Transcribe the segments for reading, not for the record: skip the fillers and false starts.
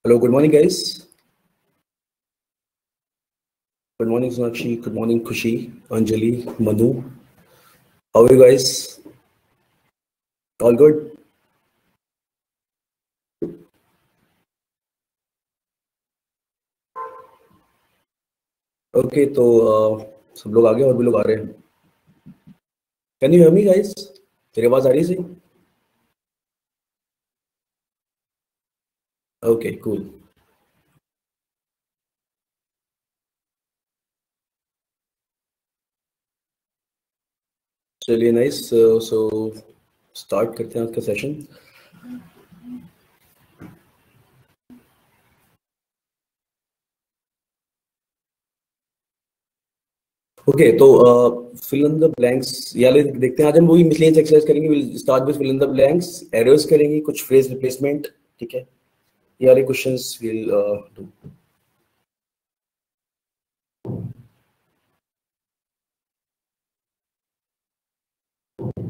Hello, good morning, guys. Good morning, Sonakshi. Good morning, Khushi, Anjali, Manu. How are you guys? All good? Okay, तो सब लोग आ गए और भी लोग आ रहे हैं. Can you hear me, guys? मेरी आवाज आ रही है सही? Okay, cool. चलिए, nice. So start करते हैं आज का सेशन. ओके, तो फिल इन द ब्लैंक्स या देखते हैं. आज हम वही मिसलेनियस एक्सरसाइज करेंगे. Will start with fill in the blanks. Errors करेंगे, कुछ फ्रेज रिप्लेसमेंट. ठीक है, ये वाले क्वेश्चंस विल डू.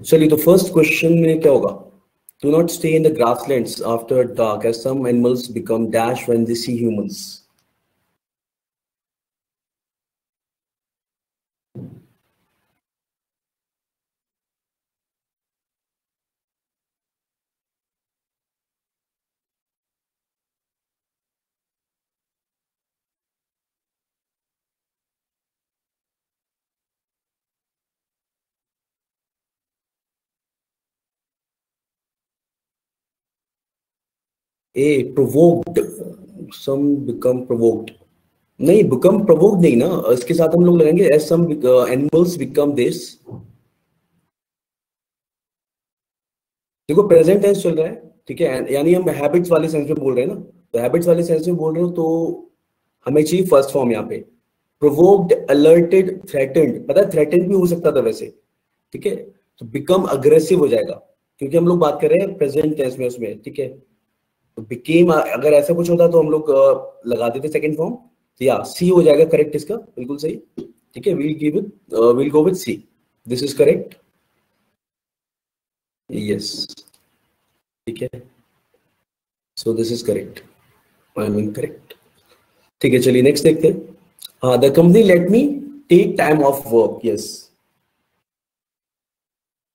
चलिए, तो फर्स्ट क्वेश्चन में क्या होगा? Do not stay in the grasslands after dark, as some animals become dash when they see humans. A, provoked. Some become provoked. नहीं, become provoked नहीं ना. इसके साथ हम लोग लगाएंगे as some animals become this. देखो, प्रेजेंट टेंस चल रहा है. ठीक है, यानी हम हैबिट्स वाले सेंस में बोल रहे हैं ना. तो हैबिट्स वाले सेंस में बोल रहे हो तो हमें चाहिए फर्स्ट फॉर्म यहाँ पे. Provoked, alerted, threatened. पता है, थ्रेटेंड भी हो सकता था वैसे. ठीक है, तो बिकम अग्रेसिव हो जाएगा क्योंकि हम लोग बात कर रहे हैं प्रेजेंट टेंस में उसमें. ठीक है, तो बिकेम अगर ऐसा कुछ होता तो हम लोग लगा देते सेकंड फॉर्म. तो या सी हो जाएगा करेक्ट इसका, बिल्कुल सही. ठीक है, will go with C. This is correct. Yes, ठीक है. So this is correct. I am incorrect. ठीक है, चलिए नेक्स्ट देखते हैं. हाँ, the company let me take time off work. Yes,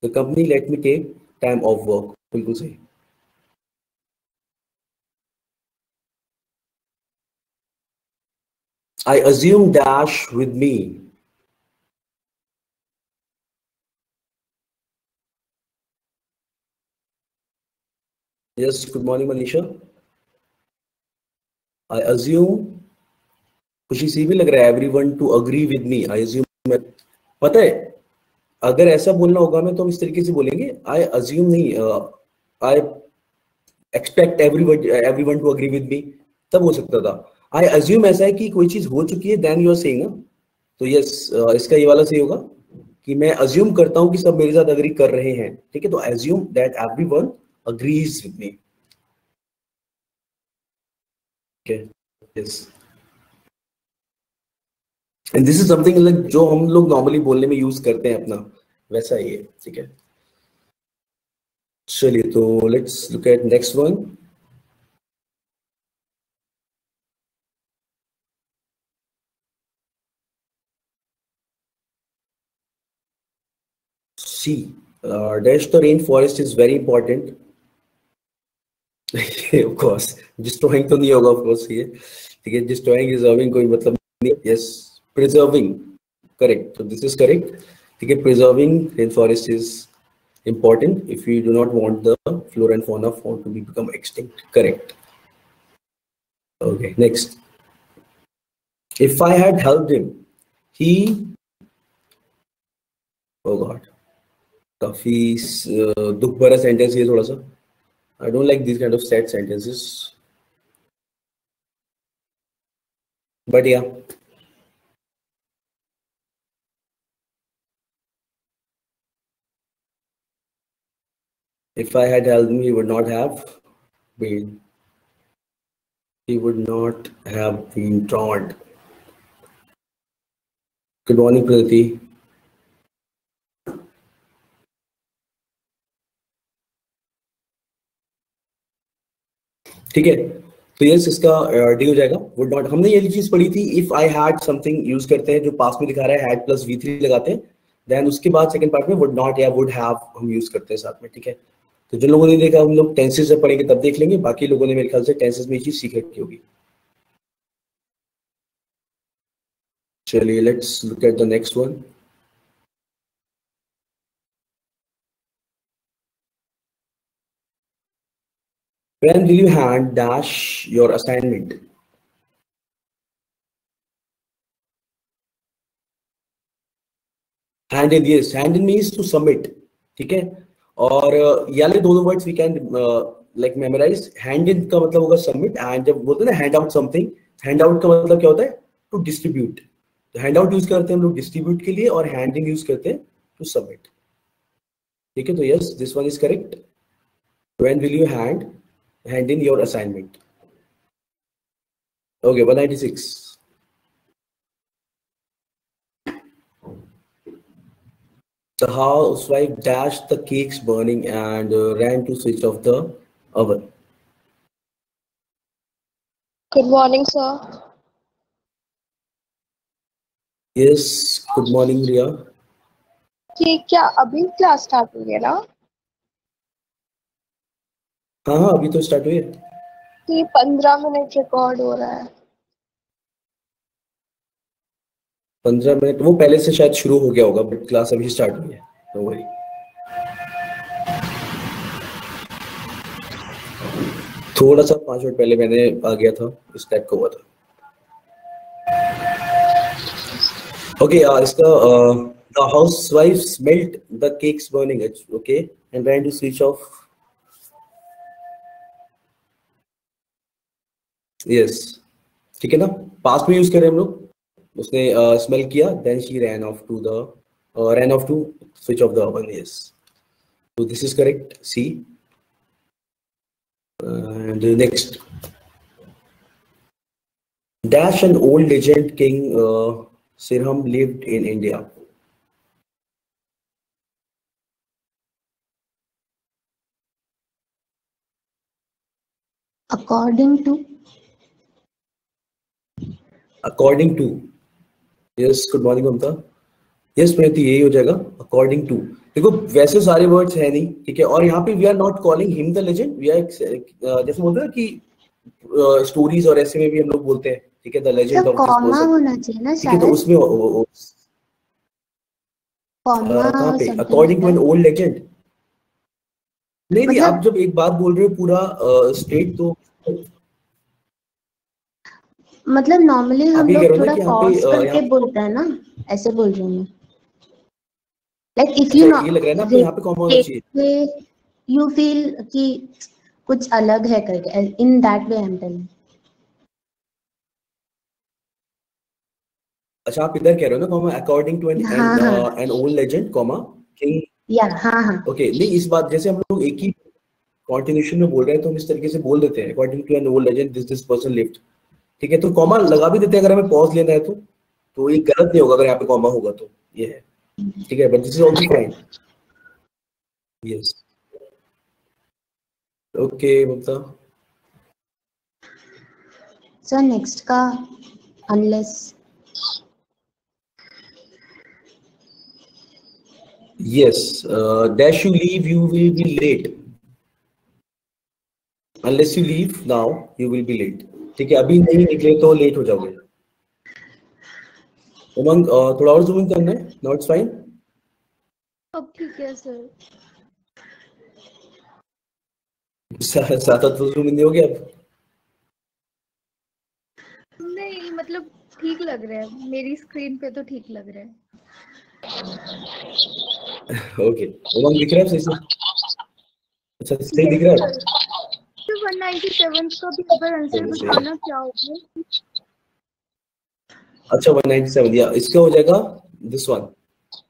the company let me take time off work. बिल्कुल सही. I assume dash with me. Yes, good morning, Manisha. I assume खुशी सी भी लग रहा है. Everyone to agree with me. I assume. पता है, अगर ऐसा बोलना होगा मैं तो हम इस तरीके से बोलेंगे. आई अज्यूम नहीं, I expect everyone to agree with me. तब हो सकता था. आई अज्यूम ऐसा है कि कोई चीज हो चुकी है, देन यू आर सेइंग ना. तो यस, इसका ये वाला सही होगा कि मैं अज्यूम करता हूं कि सब मेरे साथ अग्री कर रहे हैं. ठीक है, तो assume that everyone agrees with me. ठीक है, yes. And this is something like जो हम लोग नॉर्मली बोलने में यूज करते हैं अपना, वैसा ही है. ठीक है, चलिए, तो let's look at next one. C, dash the rainforest is very important. Of course, destroying तो नहीं होगा of course ये. ठीक है, destroying preserving कोई मतलब नहीं. yes, preserving correct. so this is correct. ठीक है, preserving rainforest is important if you do not want the flora and fauna to become extinct. Correct. Okay, next. If I had helped him, he, oh god, काफी दुख भरा sentence ये थोड़ा सा. I don't like these kind of sad sentences, but yeah. If I had helped him, he would not have been. He would not have been drowned. Good morning, Prati. ठीक है, तो yes इसका D हो जाएगा। Would not, हमने ये चीज पढ़ी थी, if I had something use करते हैं जो पास में दिखा रहा है, हैड प्लस V3 लगाते हैं, देन उसके बाद सेकंड पार्ट में वुड नॉट या वुड हैव हम यूज करते हैं साथ में, ठीक है। तो जिन लोगों ने देखा हम लोग टेंसेस जब पढ़ेंगे तब देख लेंगे, बाकी लोगों ने मेरे ख्याल से टेंसेस में ये चीज सीख रखी होगी। चलिए let's look at the next one. When will you hand dash your assignment? Hand in, yes, hand in means to submit, ठीक है। और ये वाले दोनों words we can like memorise. Hand in का मतलब होगा सबमिट, एंड जब बोलते हैं ना hand out something, hand out का मतलब क्या होता है, टू डिस्ट्रीब्यूट। तो हैंड आउट यूज करते हैं हम लोग डिस्ट्रीब्यूट के लिए, और हैंड इन यूज करते हैं टू सबमिट, ठीक है। तो yes this one is correct. When will you hand in your assignment. Okay 196। The housewife dashed the cakes burning and ran to switch off the oven. Good morning, sir. Yes, good morning, Riya. कि क्या अभी class start हुई है ना? हाँ हाँ अभी तो स्टार्ट हुई है। कि 15 मिनट रिकॉर्ड हो रहा है। 15 मिनट वो पहले से शायद शुरू हो गया होगा, बट क्लास अभी स्टार्ट हुई है, डोंट वरी। थोड़ा सा 5 मिनट पहले मैंने आ गया था, इस टाइप का हुआ था। ओके इसका the housewife smelled the cakes burning, okay, and ran to switch off. Yes, ठीक है ना, पास्ट में यूज करें हम लोग। उसने स्मेल किया, then she ran off to switch off the oven. Yes, so this is correct, C. And next, dash an old legend king Sirham lived in India. According to. Yes, good morning Mamta. Yes Preeti यही हो जाएगा, according to. देखो वैसे सारे words है नहीं, ठीक है, और यहाँ पे we are not calling him the legend, we are जैसे बोलते हैं कि स्टोरीज और ऐसे में भी हम लोग बोलते हैं, ठीक है, the legend of this person होना चाहिए ना, ठीक है। तो उसमें कहाँ पे according to an old legend? नहीं नहीं, आप जब एक बात बोल रहे हो पूरा स्टेट, तो मतलब नॉर्मली हम लोग थोड़ा पॉज करके यहाँ बोलते हैं ना, ऐसे बोल रही हूँ। लाइक इफ ये लग रहा है ना आपको यहाँ पे कॉमा होना चाहिए, यू फील कि कुछ अलग है करके, in that way I am telling. अच्छा आप इधर कह रहे हो ना comma, according to an old legend comma king, या हाँ ओके। नहीं इस बात जैसे हम लोग एक ही कॉन्टिन्यूशन में बोल रहे हैं तो हम इस तरीके से बोल देते हैं, according to an old legend this person lived, ठीक है। तो कॉमा लगा भी देते हैं अगर हमें पॉज लेना है तो ये गलत नहीं होगा अगर यहाँ पे कॉमा होगा तो, ये है, ठीक है, but this is also fine. Yes okay Mamata. Sir next का unless, yes, dash you leave you will be late, unless you leave now you will be late, ठीक है, अभी नहीं निकले तो लेट हो जाओगे। उमंग थोड़ा और जूम इन करना है, नॉट फाइन। अब ठीक है सर। साथ तो जूम इन नहीं हो गया अब? नहीं मतलब ठीक लग रहा है, मेरी स्क्रीन पे तो ठीक लग रहा है। ओके उमंग दिख रहा है सही से? अच्छा सही दिख रहा है। तो 197 का भी अगर आंसर बताना क्या होगा? अच्छा 197, या इसका हो जाएगा this one,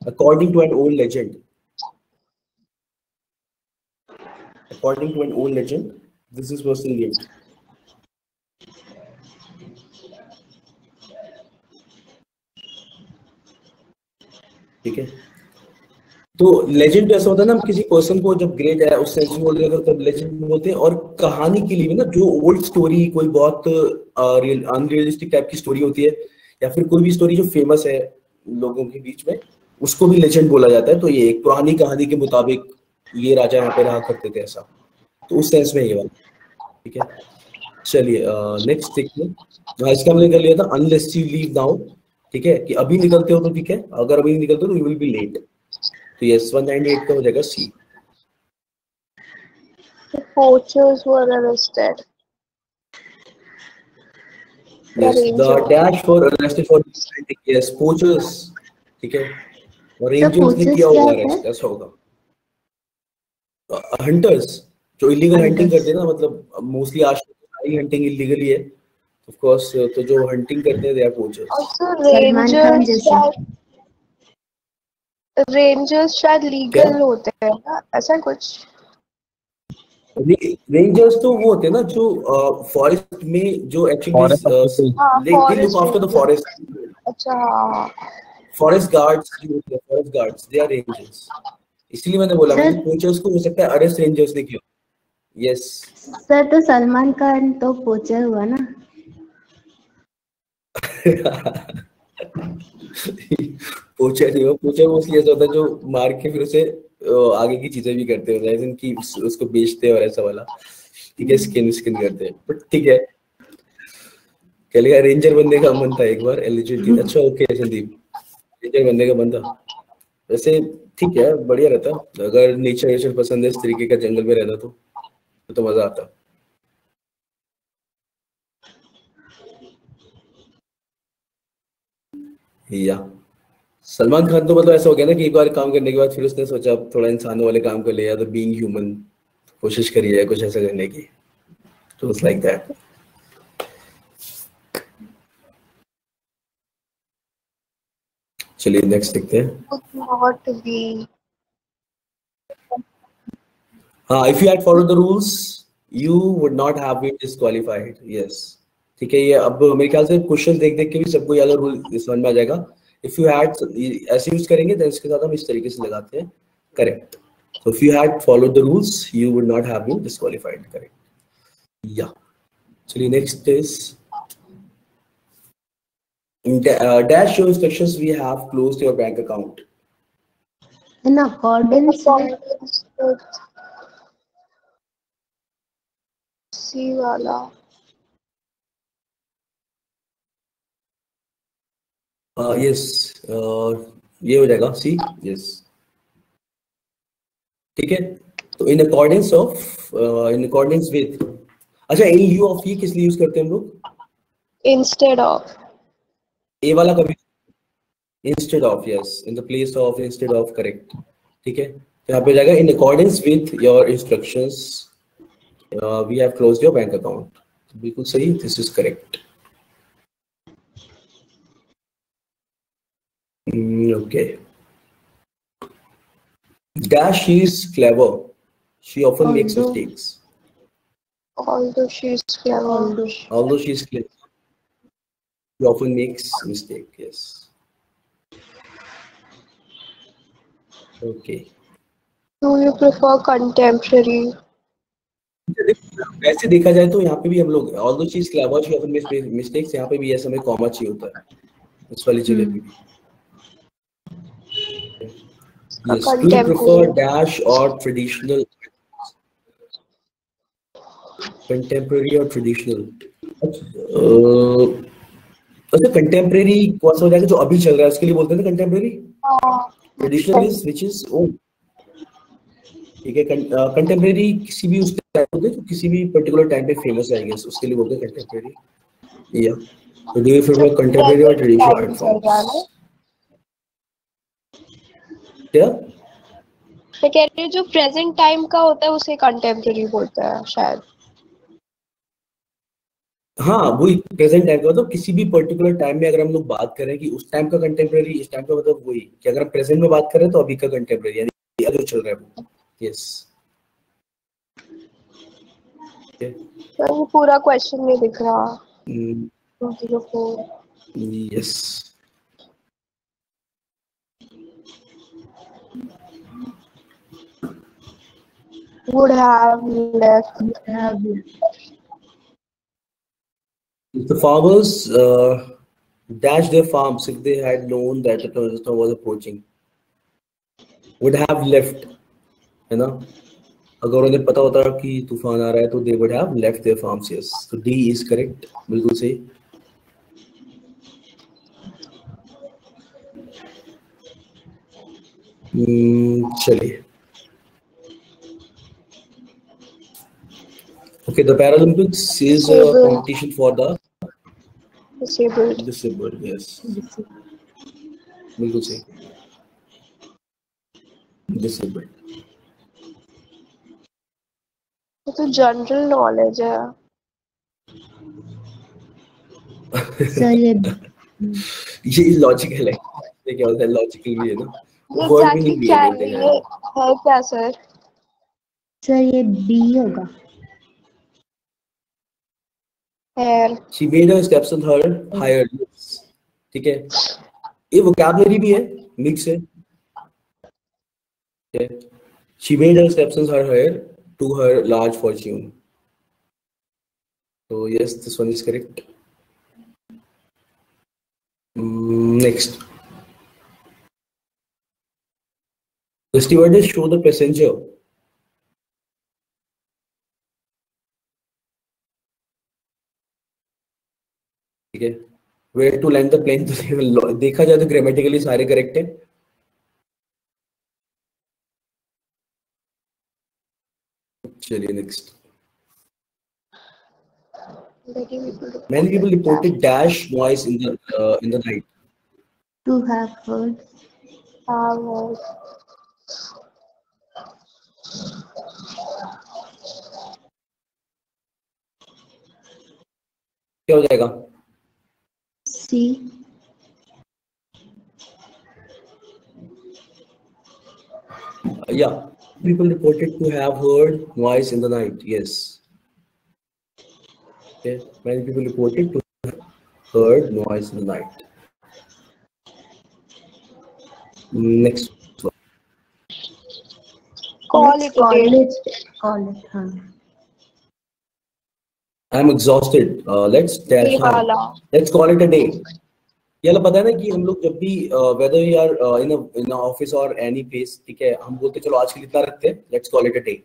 according to an old legend, according to an old legend this is person lived, ठीक है। तो लेजेंड ऐसा होता है ना, हम किसी पर्सन को जब ग्रेट है उस सेंस में बोल रहे हैं तब लेजेंड बोलते हैं। और कहानी के लिए भी ना, जो ओल्ड स्टोरी कोई बहुत अनरियलिस्टिक टाइप की स्टोरी होती है, या फिर कोई भी स्टोरी जो फेमस है लोगों के बीच में, उसको भी लेजेंड बोला जाता है। तो ये एक पुरानी कहानी के मुताबिक ये राजा यहाँ पे रहा करते थे, ऐसा। तो उस सेंस में ये वाला, ठीक है। चलिए नेक्स्ट देखिए। इसका हमने कर लिया था अनलेस यू लीव नाउ, ठीक है, कि अभी निकलते हो तो ठीक है, अगर अभी निकलते हो तो यू विल बी लेट। तो यस 198 का हो जाएगा सी। The poachers were arrested. Yes, the dash for arrested for yes, poachers, ठीक है, और rangers ने poachers किया होगा क्या अरेस्ट, है? ऐसा होगा। हंटर्स जो इलीगल हंटिंग करते हैं ना, मतलब मोस्टली आज सारी हंटिंग इलीगली है ऑफ कोर्स, तो जो हंटिंग करते हैं they are poachers. Also, Salman Khan जैसे। rangers शायद लीगल होते हैं ना, ऐसा कुछ। रेंजर्स तो वो होते हैं ना जो फॉरेस्ट में जो actually they look after the forest. अच्छा, फॉरेस्ट गार्ड्स जो होते हैं, forest guards they are rangers. इसलिए मैंने बोला मैंने पोचर्स को हो सकता है अरेस्ट रेंजर्स ने किया। यस सर, तो सलमान खान तो पोचर हुआ ना। पोचर नहीं हो, पोचर मोस्टली ऐसा होता है जो मार के फिर उसे आगे की चीजें भी करते हैं, जैसे कि उसको बेचते हैं और ऐसा वाला, ठीक है, स्किन करते हैं। बट ठीक है, चलेगा। रेंजर बनने का मन था एक बार एलिजिबिलिटी। अच्छा ओके संदीप, रेंजर बनने का मन था वैसे, ठीक है, बढ़िया रहता अगर नेचर पसंद है, इस तरीके का जंगल में रहना तो मजा आता। या सलमान खान तो मतलब ऐसा हो गया ना कि एक बार काम करने के बाद फिर उसने सोचा अब थोड़ा इंसानों वाले काम कर ले, या तो बीइंग ह्यूमन कोशिश करी जाए कुछ ऐसा करने की। तो इट्स लाइक दैट। चलिए नेक्स्ट देखते हैं। हाँ, if you had followed the rules you would not have been disqualified. Yes, ठीक है। ये अब मेरे ख्याल से क्वेश्चन देख देख के भी सबको ये वाला रूल समझ में आ जाएगा। इफ यू हैड ऐसे यूज करेंगे तो इसके साथ हम इस तरीके से लगाते हैं, correct. So if you had followed the rules, you would not have been disqualified. Correct. Yeah. So next is dash your instructions. We have closed your bank account. In accordance with सी वाला। Yes. ये हो जाएगा सी। Yes. ठीक है। तो in accordance with, अच्छा in lieu of ये किस लिए यूज करते हैं हम लोग? Instead of। ए वाला कभी instead of, yes, in the place of, instead of, correct, ठीक है। तो यहाँ पे जाएगा in accordance with your instructions we have closed your bank account। बिल्कुल सही, this is correct। Okay। Dash is clever, she often makes mistakes। Although she is clever। Although she is clever, she often makes mistake। Yes। Okay। Do you prefer contemporary? वैसे देखा जाए तो यहाँ पे भी हम लोग although she is clever she often makes mistakes, यहाँ पे भी ऐसा में कॉमा चाहिए होता है इस वाली जगह पे भी। Yes। Do you prefer dash or traditional? Contemporary or traditional? अच्छा कंटेम्प्रेरी कौन सा हो जाएगा जो अभी चल रहा है उसके लिए बोलते हैं ना contemporary. Traditional is which is old, ठीक है। कंटेम्प्रेरी किसी भी उस टाइम पे जो किसी भी पर्टिकुलर टाइम पे फेमस है, आई गेस, उसके लिए बोलते हैं कंटेम्प्रेरी। या तो डू यू प्रेफर कंटेम्प्रेरी और ट्रेडिशनल आर्ट फॉर्म्स? क्या मैं कह रही हूँ जो प्रेजेंट टाइम का होता है उसे कंटेम्पररी बोलते हैं शायद। हाँ, वही प्रेजेंट टाइम का मतलब किसी भी पर्टिकुलर टाइम में अगर हम लोग बात करें कि उस टाइम का कंटेम्प्रेरी, इस टाइम का मतलब वही कि अगर हम प्रेजेंट में बात करें तो अभी का कंटेम्प्रेरी यानी जो चल रहा है वो। यस। तो पूरा क्वेश्चन नहीं दिख रहा। Yes. would have left. have If the farmers dashed their farms if they had known that a thunderstorm was approaching, would have left, है ना? अगर उन्हें पता होता कि तूफान आ रहा है तो they would have left their farms. Yes, so D is correct. बिल्कुल सही. चलिए. Okay, the Paralympics is a competition for the disabled. Yes, बिल्कुल सही. Disabled. तो जनरल नॉलेज है. सर ये लॉजिकल है. ये क्या होता है? लॉजिकल भी है ना. ये Word एग्जैक्टली meaning भी क्या है, है? बोलते हैं. ये है क्या सर? सर ये बी होगा. Hair. She made her stepson her higher. ठीक है. ये vocabulary भी है, mix है. Okay. She made her stepson her heir to her large fortune. So yes, this one is correct. Next. The stewardess show the passenger ठीक है where to land the plane. तो देखा जाए तो ग्रामेटिकली सारे करेक्ट है. चलिए next. Many people reported dash noise in the night. To have heard. क्या हो जाएगा? C. Yeah, people reported to have heard noise in the night. Yes. Okay. Many people reported to have heard noise in the night. Next one. Call it a day. Call it. हाँ. I'm exhausted. Let's dash now. Let's call it a day. ये वाला पता है ना कि हम लोग जब भी whether we are in a office or any place, ठीक है, हम बोलते चलो आज के लिए इतना रखते हैं. Let's call it a day.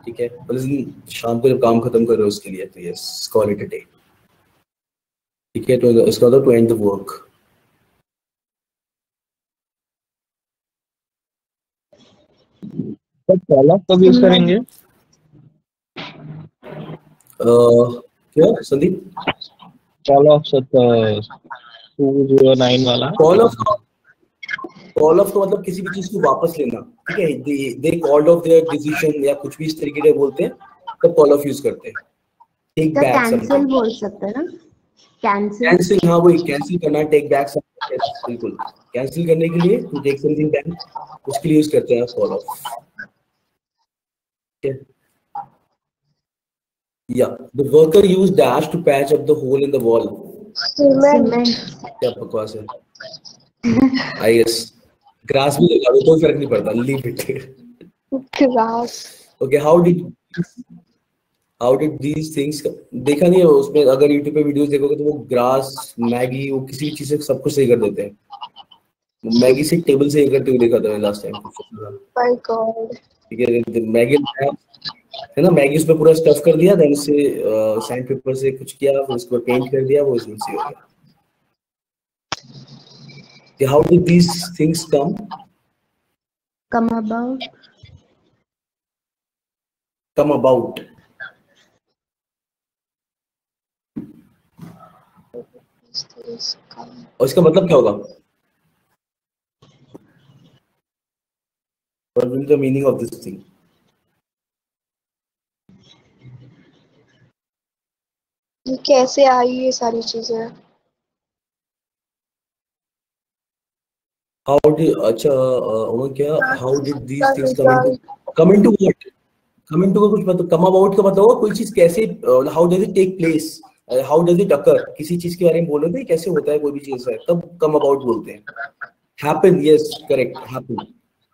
ठीक है. मतलब शाम को जब काम खत्म कर रहे हो उसके लिए तो yes, call it a day. ठीक है. तो इसका मतलब to end the work. Call of कब यूज करेंगे? क्या संदीप? कॉल ऑफ 209 वाला. कॉल ऑफ तो मतलब किसी भी चीज को वापस लेना. ठीक है. They called of their decision या कुछ भी इस तरीके से बोलते हैं तब कॉल ऑफ यूज करते हैं. टेक बैक कैंसिल बोल सकते हैं ना. कैंसिल. हाँ वही कैंसिल करना. टेक बैक बिल्कुल. कैंसिल करने के लिए टू टेक समथिंग बैक उसके लिए यूज करते हैं call of. Yeah, the worker used dash to patch up the hole in the wall. Cement. क्या बकवास है? I guess grass भी लगा दो कोई फर्क नहीं पड़ता. Leave it. Grass. Okay, how did these things? देखा नहीं है उसमें. अगर YouTube पे वीडियोस देखोगे तो वो ग्रास, मैगी, वो किसी भी चीज से सब कुछ सही कर देते हैं. मैगी से टेबल से ही करते हुए देखा था मैं लास्ट टाइम. My God. ठीक है. मैगी है ना. मैगी उसमें पूरा स्टफ कर दिया. देन से सैंड पेपर से कुछ किया, फिर उसको पेंट कर दिया. वो इसमें से हो गया. How did these things come? Come about. Come about. और इसका मतलब क्या होगा? What will be the meaning of this thing? ये कैसे आई ये सारी चीजें? How did अच्छा क्या? How did these things come into what? Come into का कुछ मतलब come about का मतलब होगा कोई चीज कैसे. How does it take place? How does it occur? किसी चीज के बारे में बोल रहे थे कैसे होता है कोई भी चीज है तब come about बोलते हैं. Happen. Yes, correct. Happen.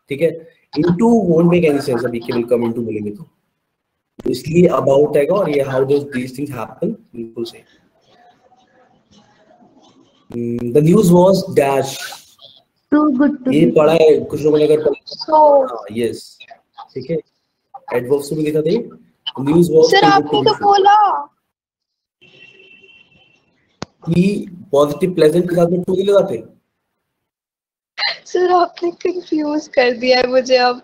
ठीक है. into won't make any sense अभी केवल come into बोलेंगे तो इसलिए about आएगा और ये how does these things happen बिल्कुल सही। The news was dash Too good to ये be पढ़ा true. है कुछ लोगों ने अगर पढ़ा So yes ठीक है adverbs में भी लिखा था ये news was sir too good आपने to be तो true बोला कि पॉजिटिव प्लेजेंट के साथ में टू नहीं लगाते सर आपने कंफ्यूज कर दिया है मुझे अब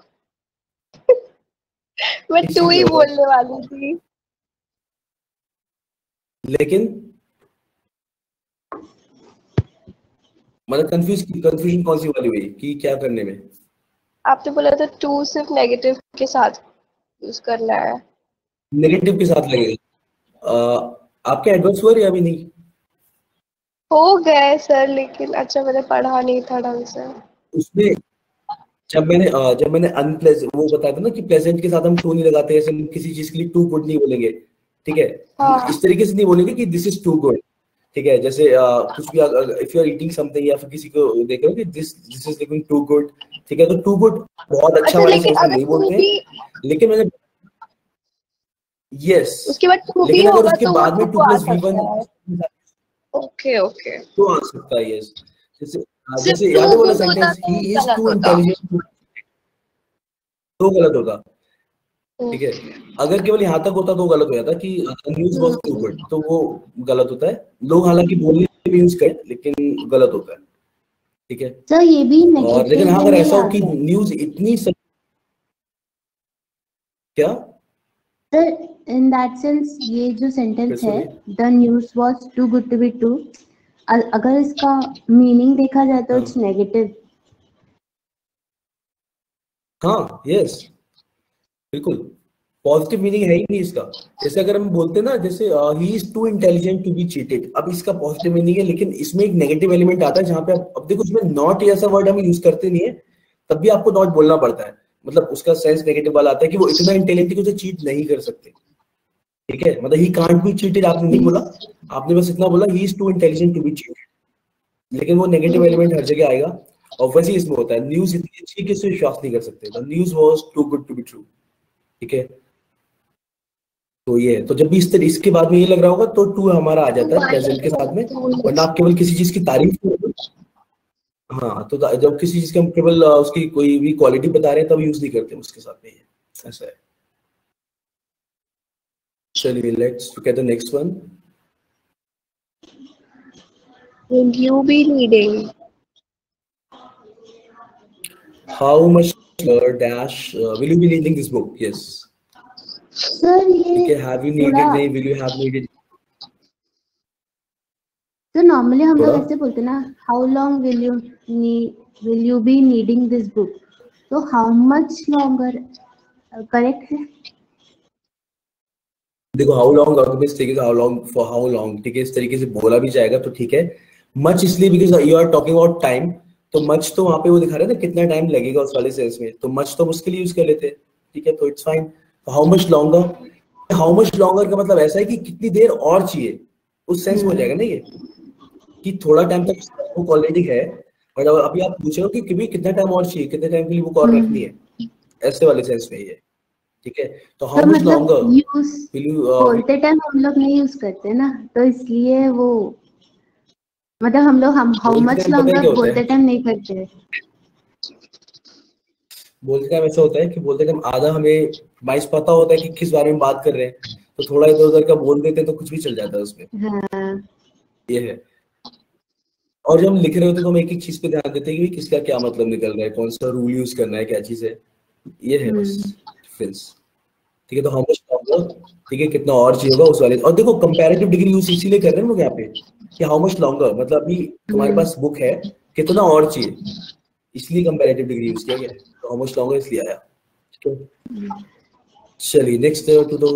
मैं किस टू चीज ही में होगा? बोलने वाली थी लेकिन मतलब कंफ्यूजन कौन सी वाली हुई कि क्या करने में आपने बोला था टू सिर्फ नेगेटिव के साथ यूज करना है नेगेटिव के साथ लगेगा आपके एडवर्ब्स हुए या अभी नहीं हो गए सर लेकिन अच्छा मैंने पढ़ा नहीं था ढंग से उसमें जब मैंने अनप्लेजेंट वो बताया था ना कि प्लेजेंट के साथ हम टू नहीं लगाते ऐसे हम किसी चीज के लिए टू गुड नहीं बोलेंगे ठीक है हाँ। इस तरीके से नहीं बोलेंगे कि दिस इज टू गुड ठीक है जैसे कुछ भी if you are eating something या फिर किसी को देख रहे हो कि this is looking too good ठीक है तो टू गुड बहुत अच्छा वाले लेकिन सेंस में अगर नहीं टू बोलते भी हैं लेकिन मैंने यस उसके बाद टू भी लेकिन अगर होगा उसके तो बाद वो में टू टू आ प्लस वी सकता वन है ओके ओके तो आ सकता है यस जैसे सिर्फ जैसे टू याद है वाला गुड होता सेंटेंस तो ही इज गलत टू होता इंटेलिजेंट तो गलत होता ठीक है अगर केवल यहाँ तक होता तो गलत हो जाता कि न्यूज वॉज टू गुड तो वो गलत होता है लोग हालांकि बोलने में यूज करते लेकिन गलत होता है ठीक है सर ये भी और लेकिन नेगेटिव हाँ में अगर ही ऐसा हो आता कि है न्यूज इतनी क्या सर इन दैट सेंस ये जो सेंटेंस कैसे है भी the news was too good to be true अगर इसका मीनिंग देखा जाए तो हाँ इट्स नेगेटिव हाँ यस बिल्कुल पॉजिटिव मीनिंग है ही नहीं इसका जैसे अगर हम बोलते हैं ना जैसे he is too intelligent to be cheated अब इसका पॉजिटिव मीनिंग है लेकिन इसमें एक नेगेटिव एलिमेंट आता है जहां पे अब देखो उसमें नॉट ऐसा वर्ड हम यूज करते नहीं है तब भी आपको नॉट बोलना पड़ता है मतलब उसका सेंस नेगेटिव वाला आता है कि वो इतना इंटेलिजेंट कि उसे चीट नहीं कर सकते ठीक है मतलब ही कांट बी चीटेड आपने नहीं बोला आपने बस इतना बोला he is too intelligent to be cheated लेकिन वो नेगेटिव एलिमेंट हर जगह आएगा और वैसे ही इसमें होता है न्यूज इतनी अच्छी कि उसे विश्वास नहीं कर सकते the news was too good to be true ठीक है तो ये है तो जब भी इस तरह इसके बाद में ये लग रहा होगा तो टू हमारा आ जाता है प्रेजेंट के साथ में वरना आप केवल किसी चीज की तारीफ करोगे हाँ तो जब किसी चीज के हम केवल उसकी कोई भी क्वालिटी बता रहे हैं तब यूज नहीं करते उसके साथ में ये ऐसा है चलिए let's look at the next one will you be needing how much dash will you be reading this book yes sir ठीक ये है हैव यू थोड़ा नीडेड नहीं विल यू हैव नीडेड तो नॉर्मली हम लोग थोड़ा ऐसे बोलते हैं ना how long will you be needing this book तो हाउ मच लॉन्गर करेक्ट है देखो हाउ लॉन्ग अगर इस तरीके से how long for how long ठीक है इस तरीके से बोला भी जाएगा तो ठीक है मच इसलिए because you are talking about time तो मच तो वहां पे वो दिखा रहे हैं ना कितना टाइम लगेगा उस वाले सेंस में तो मच तो मुश्किल यूज कर लेते हैं ठीक है तो it's fine how much longer का मतलब ऐसा है कि कितनी देर और चाहिए उस सेंस में हो जाएगा ना ये कि थोड़ा टाइम तक बुक ऑलरेडी है और अभी आप पूछ रहे हो कि कितना टाइम और चाहिए कितने टाइम के लिए बुक और रखनी है ऐसे वाले सेंस में ये ठीक है तो हाउ तो मच मतलब लॉन्गर यूज विल यू बोलते टाइम हम लोग नहीं यूज करते ना तो इसलिए वो मतलब हम लोग हम हाउ बोलते मच टाइम पता है लॉन्गर क्या होता बोलते है टाइम नहीं करते बोलते टाइम ऐसा होता है कि बोलते टाइम आधा हमें बाइस पता होता है कि किस बारे में बात कर रहे हैं तो थोड़ा इधर उधर का बोल देते हैं तो कुछ भी चल जाता है उसमें हाँ ये है और जब हम लिख रहे होते हैं तो हम एक एक चीज पे ध्यान देते हैं कि किसका क्या मतलब निकल रहा है कौन सा रूल यूज करना है क्या चीज है ये है बस डिफरेंस ठीक है तो हाउ मच लॉन्गर ठीक है कितना और चाहिए होगा उस वाले और देखो कंपैरेटिव डिग्री यूज इसीलिए कर रहे हैं हम लोग यहाँ पे कि हाउ मच लॉन्गर मतलब अभी तुम्हारे पास बुक है कितना और चाहिए इसलिए कंपैरेटिव डिग्री यूज किया गया तो हाउ मच लॉन्गर इसलिए आया ठीक है चलिए नेक्स्ट टू द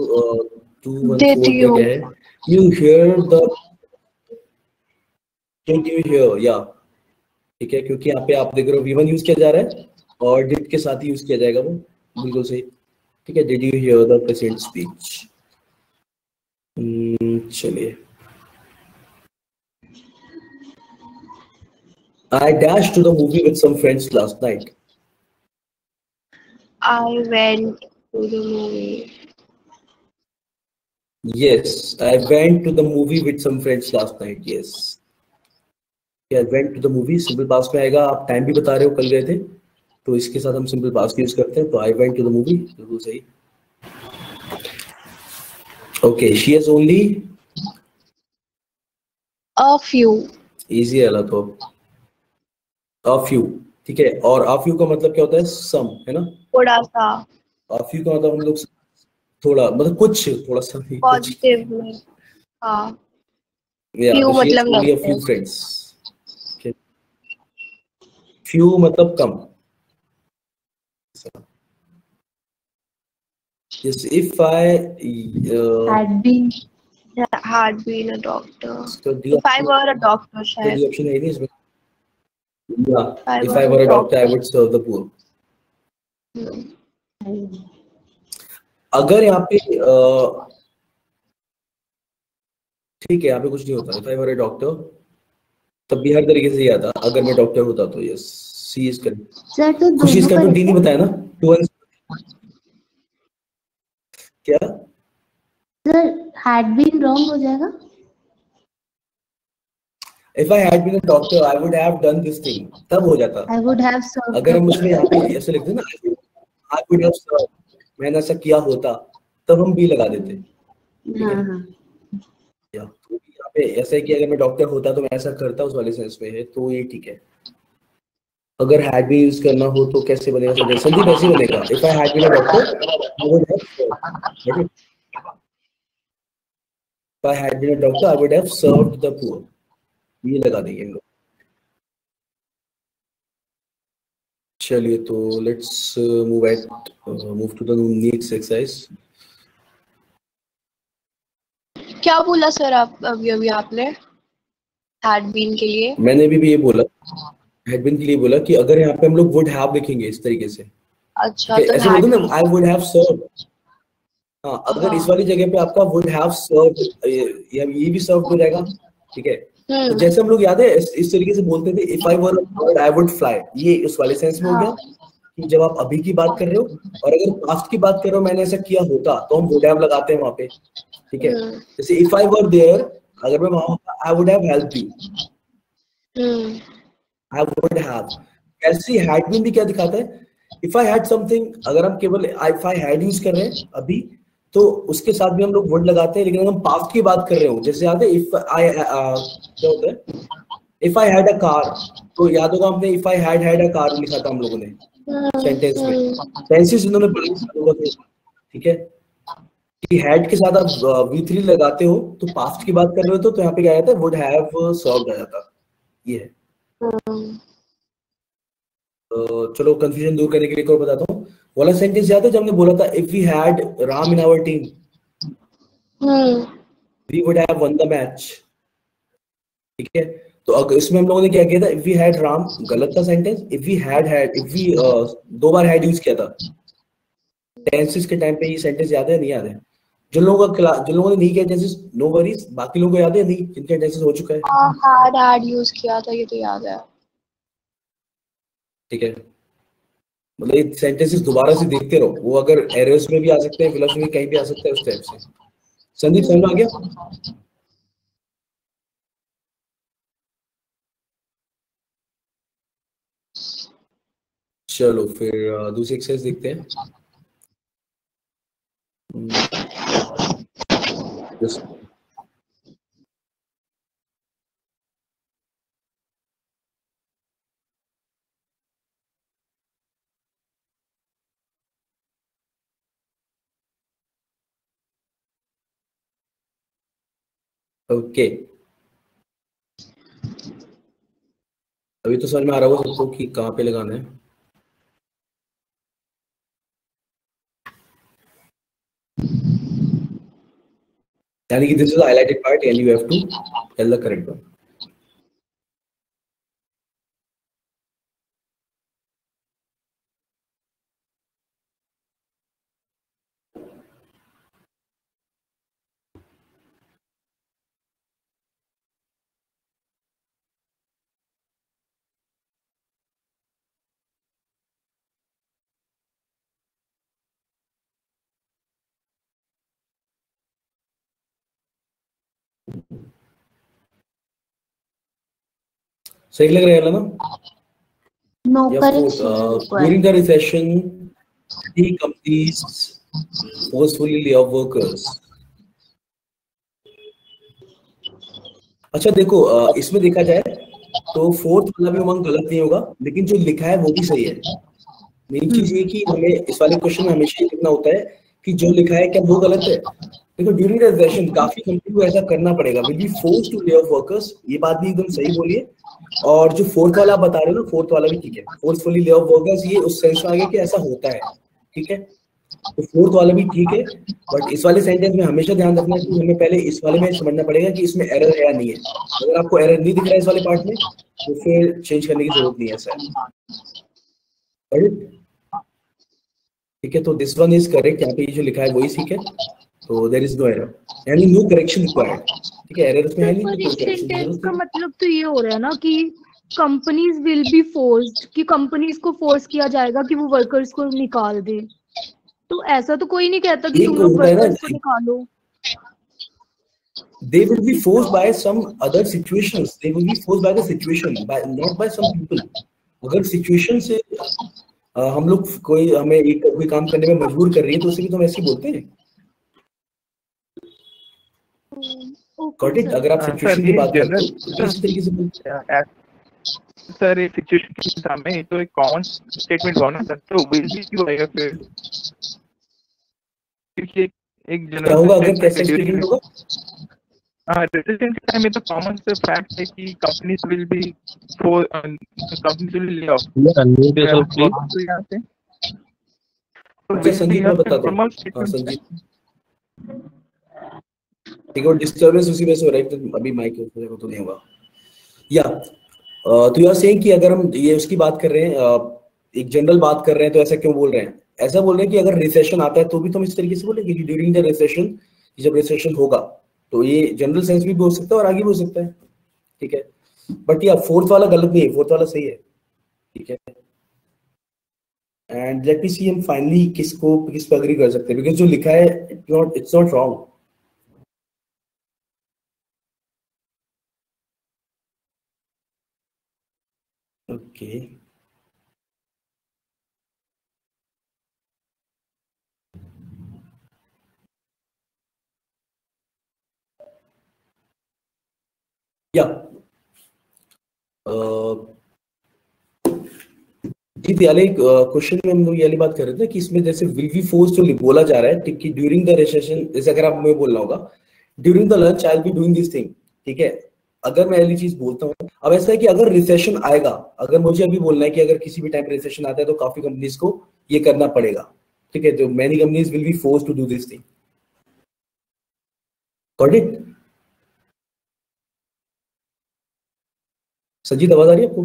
214 did पे you क्या है you here the did you here या ठीक है क्योंकि यहाँ पे आप देख रहे हो V1 यूज किया जा रहा है और डिड के साथ ही यूज किया जाएगा वो बिल्कुल सही ठीक है did you here the present speech चलिए I dashed to the movie with some friends last night. I went to the movie. Yes, I went to the movie with some friends last night. Yes. I went to the movie. Simple past में आएगा. आप time भी बता रहे हो कल गए थे, तो इसके साथ हम सिंपल पास्ट यूज करते हैं. तो I went to the movie. बिल्कुल सही. Okay, she has only. A few. Easy है तो. A few. ठीक है. और a few का मतलब क्या होता है? Some, है ना? थोड़ा सा. A few का मतलब हम लोग थोड़ा मतलब कुछ, थोड़ा सा नहीं, कुछ. पॉजिटिव में. हाँ. Yeah, Few so she has मतलब only a लगते few हैं. friends. Okay. Few मतलब कम. Yes, if I Had been. Had been a doctor. इसका D If I option, were a doctor, इसका D शायद. option है नहीं इसमें. Yeah, If I if were I a were a doctor, I doctor. would serve the poor. Hmm. अगर यहाँ पे ठीक है, यहाँ पे कुछ नहीं होता. If I were a doctor, तब भी हर तरीके से ही आता. अगर मैं डॉक्टर होता तो yes, C is correct. Sir तो खुशी दोनों इसका तो डी करेक्ट नहीं है. बताया ना. टू क्या? सर had been wrong हो जाएगा. If I had been a doctor, I would have done this thing. तब हो जाता. I would have served अगर the हम उसमें यहाँ पे ऐसे लिखते ना, I would have served, मैंने ऐसा किया होता, तब हम बी लगा देते. ठीक है. हाँ हाँ. या तो यहाँ पे ऐसा है कि अगर मैं डॉक्टर होता तो मैं ऐसा करता, उस वाले सेंस में है, तो ये ठीक है. अगर हैड भी यूज करना हो तो कैसे बनेगा? संदीप ऐसे बनेगा. If I had been a doctor, I would have served. If I had been a doctor, I would have served the poor. ये लगा देंगे हम लोग. चलिए, तो let's move to the next exercise. क्या बोला सर आप अभी आपने? Had been के लिए. मैंने भी ये बोला, हैड बीन के लिए बोला कि अगर यहाँ पे हम लोग वुड हैव लिखेंगे इस तरीके से, अच्छा, ठीक है, तो ऐसे had बोलते ना, been. I would have served. हाँ, अगर इस हाँ. वाली जगह पे आपका वुड हैव सर्व्ड, ये भी सर्व्ड हो जाएगा. ठीक है. तो हम्म. जैसे हम लोग याद है इस तरीके से बोलते थे, if I were a bird I would fly. ये उस वाले सेंस में हो गया हाँ. कि जब आप अभी की बात कर रहे हो, और अगर पास्ट की बात कर रहे हो, मैंने ऐसा किया होता, तो हम वुड हैव लगाते हैं वहां पे. ठीक है. हम्म. जैसे इफ आई वर देयर, अगर मैं वहां होता, आई would have help you. Hmm. I would have. ऐसे had been भी क्या दिखाता है? If I had something, अगर हम केवल if I had यूज कर रहे हैं अभी, तो उसके साथ भी हम लोग would लगाते हैं. लेकिन अगर हम पास्ट की बात कर रहे हो, जैसे याद है if I क्या होता है? If I had a car, तो याद होगा हमने if I had a car लिखा था हम लोगों ने सेंटेंस में. टेंसेस इन्होंने पढ़ा होगा. ठीक है. कि had के साथ आप V3 लगाते हो, तो पास्ट की बात कर रहे हो, तो यहाँ पे क्या आता है? would have served आ जाता. ये है. चलो कंफ्यूजन दूर करने के लिए एक और बताता हूँ. वाला सेंटेंस याद है जब हमने बोला था, if we had Ram in our team, we would have won the match. ठीक है. तो अगर इसमें हम लोगों ने क्या किया था? इफ वी हैड राम, गलत था sentence. If we if we दो बार हैड यूज किया था टेंसेस के टाइम पे. ये सेंटेंस याद है नहीं याद है? जिन लोगों ने नहीं किया टेंसेस, नो वरीज. बाकी लोगों को याद है नहीं जिनका टेंसेस हो चुका है? हाँ, had यूज किया था, ये तो याद है. ठीक है. मतलब ये सेंटेंसेस दोबारा से देखते रहो, वो अगर एरर्स में भी आ सकते हैं, फिलोसफी में कहीं भी आ सकता है, उस टाइप से. संदीप समझ में आ गया? चलो फिर दूसरी एक्सरसाइज देखते हैं. Just okay. अभी तो समझ में आ रहा होगा सबको कि कहाँ पे लगाना है. यानी कि this is highlighted part and you have to tell the correct one. सही लग रहा है ना? No या correction during required. the recession, the companies forcefully lay off workers. अच्छा देखो, इसमें देखा जाए तो फोर्थ वाला भी उमंग गलत नहीं होगा, लेकिन जो लिखा है वो भी सही है। मेन चीज ये कि हमें इस वाले क्वेश्चन में हमेशा ये देखना होता है कि जो लिखा है क्या वो गलत है। देखो, ड्यूरिंग द रिसेशन काफी कंपनी को ऐसा करना पड़ेगा, will be forced to lay off workers, ये बात भी एकदम सही बोली है। और जो फोर्थ वाला आप बता रहे हो ना, फोर्थ वाला भी ठीक है, फोर्सफुली ले ऑफ वर्कर्स, ये उस सेंस में आ गया कि ऐसा होता है, ठीक है। तो फोर्थ वाला भी ठीक है, बट इस वाले सेंटेंस में हमेशा ध्यान रखना है कि हमें पहले इस वाले में समझना पड़ेगा कि इसमें एरर है या नहीं है। अगर आपको एरर नहीं दिख रहा है इस वाले पार्ट में, तो फिर चेंज करने की जरूरत नहीं है सर। ठीक है, तो दिस वन इज करेक्ट, यहाँ पे जो लिखा है वही ठीक है, तो देयर इज नो एरर, यानी नो करेक्शन रिक्वायर्ड। ठीक है, एरर उसमें है नहीं, तो कोई इस करेक्शन की सेंटेंस जरूरत का नहीं। मतलब तो ये हो रहा है ना कि कंपनीज विल बी फोर्स्ड, कि कंपनीज को फोर्स किया जाएगा कि वो वर्कर्स को निकाल दे। तो ऐसा तो कोई नहीं कहता कि एक तुम लोग होता है ना, वर्कर्स को निकालो। they will be forced by some other situations, they will be forced by the situation, by not by some people। अगर सिचुएशन से हम लोग कोई हमें एक कोई काम करने में मजबूर कर रही है, तो उसे भी तो हम ऐसे ही बोलते हैं। Got it? अगर आप सिचुएशन की बात करते हो तो इसी तरीके से बोलते हैं। सर ये सिचुएशन के हिसाब में तो एक कॉमन स्टेटमेंट होना सर, तो विल बी क्यों आएगा फिर? क्योंकि एक क्या जनरल होगा अगर कैसा स्टेटमेंट होगा? रिसेशन के टाइम में तो कॉमन से फैक्ट है कि companies will B companies will lay off. तो यहाँ से अच्छा संजीत, मैं बताता हूँ। हाँ संजीत, ठीक है, डिस्टर्बेंस उसी वजह से हो रहा है, तो अभी माइक तो नहीं होगा। या तो यू आर सेइंग कि अगर हम ये उसकी बात कर रहे हैं, एक जनरल बात कर रहे हैं, तो ऐसा क्यों बोल रहे हैं? ऐसा बोल रहे हैं कि अगर रिसेशन आता है तो भी तो हम इस तरीके से बोलेंगे कि ड्यूरिंग द रिसेशन, जब रिसेशन होगा, तो ये जनरल सेंस भी बोल सकता है और आगे भी हो सकता है। ठीक है, बट या फोर्थ वाला गलत नहीं है, फोर्थ वाला सही है। ठीक है, एंड लेट मी सी हम फाइनली किस पे एग्री कर सकते हैं, बिकॉज जो लिखा है इट्स नॉट रॉन्ग। ओके, या जी, वाले क्वेश्चन में हम लोग ये वाली बात कर रहे थे कि इसमें जैसे विल बी फोर्स जो बोला जा रहा है कि ड्यूरिंग द रिसेशन, जैसे अगर आप मैं बोलना होगा during the lunch I will be doing this thing. ठीक है, अगर मैं वाली चीज बोलता हूँ, अब ऐसा है कि अगर रिसेशन आएगा, अगर मुझे अभी बोलना है कि अगर किसी भी टाइम रिसेशन आता है तो काफी कंपनीज को ये करना पड़ेगा। ठीक है, तो many companies will be force to do this thing. Got it? Sanjeet, आवाज आ रही है आपको?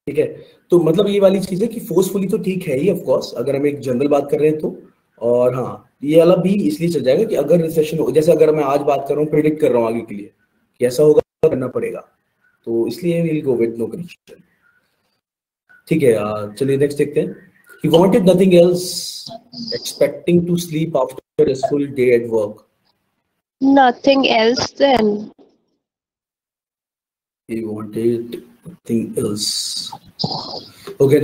ठीक है, तो मतलब ये वाली चीज है कि फोर्सफुली तो ठीक है ही ऑफ कोर्स, अगर हम एक जनरल बात कर रहे हैं तो। और हाँ, ये वाला भी इसलिए चल जाएगा कि अगर रिसेशन हो, जैसे अगर मैं आज बात कर रहा हूँ, प्रेडिक्ट कर रहा हूँ आगे के लिए कि ऐसा होगा, करना पड़ेगा, तो इसलिए will go with no correction. ठीक है, चलिए नेक्स्ट देखते हैं। He wanted nothing else, expecting to sleep after a full day at work. Nothing else then. He wanted nothing else. Okay,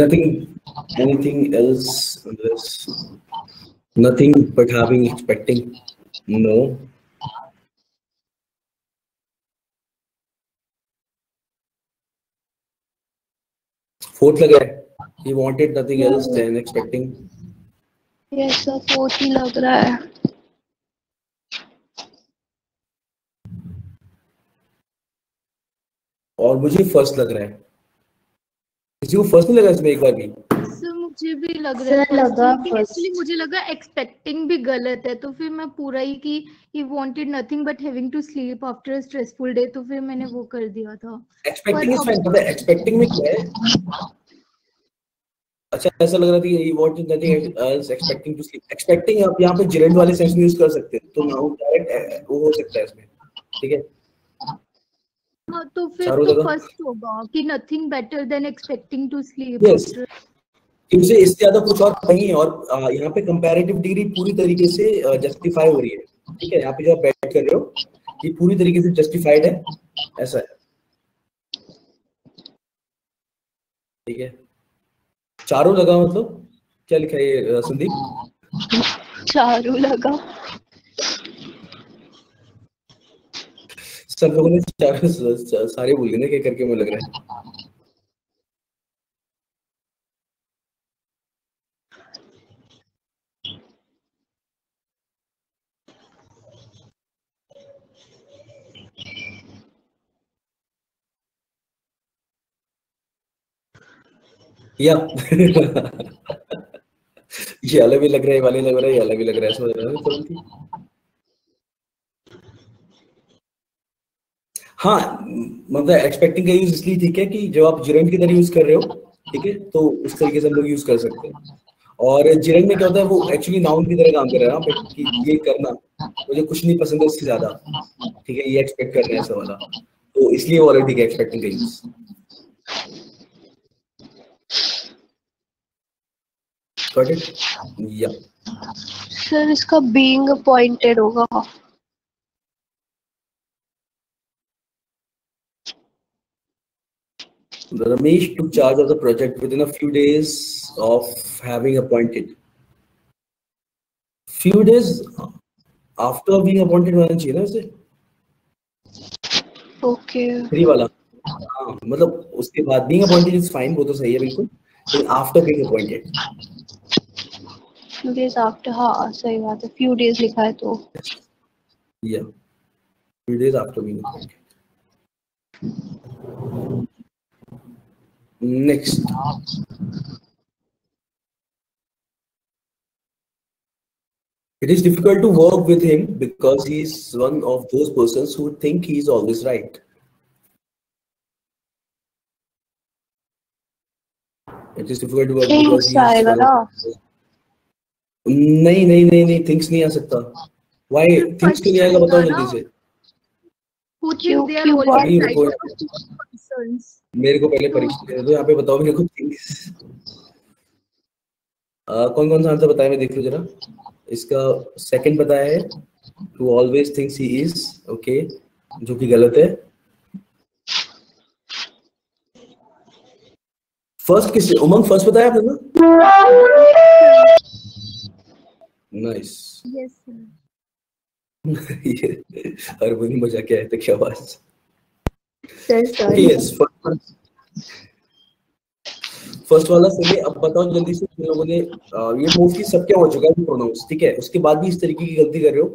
anything else unless nothing but having, expecting. No. Fourth लगा है. He wanted nothing else than expecting. Yes, sir, fourth ही लग रहा है. और मुझे first लग रहा है. किसी को फर्स्ट नहीं लगा इसमें एक बार भी? मुझे भी लग रहा है लगा लेकिन एक्चुअली मुझे लगा एक्सपेक्टिंग भी गलत है, तो फिर मैं पूरा ही कि he wanted nothing but having to sleep after a stressful day, तो फिर मैंने वो कर दिया था. एक्सपेक्टिंग इज फाइन, पता है एक्सपेक्टिंग में क्या है? अच्छा, ऐसा लग रहा था कि he wanted nothing else expecting to sleep. Expecting आप यहाँ पे gerund वाले सेंस में यूज कर सकते हैं, तो नाउन डायरेक्ट वो हो सकता है इसमें. ठीक है, हाँ, तो फिर तो फर्स्ट होगा कि nothing better than expecting to sleep Yes. after. कि उसे इससे ज्यादा कुछ और नहीं है। और यहाँ पे कंपैरेटिव डिग्री पूरी तरीके से जस्टिफाई हो रही है, ठीक है। यहाँ पे जो आप बैठ कर रहे हो ये पूरी तरीके से जस्टिफाइड है, ऐसा है, ठीक है। चारों लगा मतलब क्या लिखा है ये संदीप? चारों लगा। सब लोगों ने चारों सारे बोल देना क्या करके, मुझे लग रहा है। या ये अलग भी लग रहा है, वाले लग रहा है, ये अलग भी लग रहा है, समझ रहा है तुरंत। हाँ मतलब एक्सपेक्टिंग का यूज इसलिए ठीक है कि जब आप जिरंड की तरह यूज कर रहे हो, ठीक है, तो उस तरीके से हम लोग यूज कर सकते हैं। और जिरंड में क्या होता है, वो एक्चुअली नाउन की तरह काम कर रहा है कि ये करना मुझे कुछ नहीं पसंद है इससे ज्यादा, ठीक है, ये एक्सपेक्ट कर रहे हैं ऐसा वाला, तो इसलिए वो अलग ठीक है एक्सपेक्टिंग का यूज। Got it? या सर इसका बीइंग अपॉइंटेड होगा। Ramesh took charge of the project within a few days of having appointed. Few days after being appointed होना चाहिए ना इसे? ओके। 3 वाला, हाँ मतलब उसके बाद being appointed is fine, वो तो सही है बिल्कुल, लेकिन after being appointed. few days after, हाँ सही बात है, few days लिखा है तो। Yeah, few days after being appointed. Next. It is difficult to work with him because he is one of those persons who think he is always right. It is difficult to work because he is आएगा ना? नहीं thinks नहीं आ सकता। Why thinks क्यों नहीं आएगा बताओ जल्दी से। अभी रुको, मेरे को पहले परीक्षा दे दो, यहाँ पे बताओ मेरे को थिंक्स कौन कौन सा आंसर बताया मैं देख लो जरा। इसका सेकंड बताया है to always thinks he is, okay, जो कि गलत है। फर्स्ट किसने, उमंग फर्स्ट बताया आपने ना? नाइस। यस हर बनी मजा क्या है, तो क्या आवाज। सर यस फर्स्ट वाला सही है। अब बताओ जल्दी से, तुम लोगों ने ये मोस्टली सबके हो चुका है प्रोनाउंस, ठीक है, उसके बाद भी इस तरीके की गलती कर रहे हो।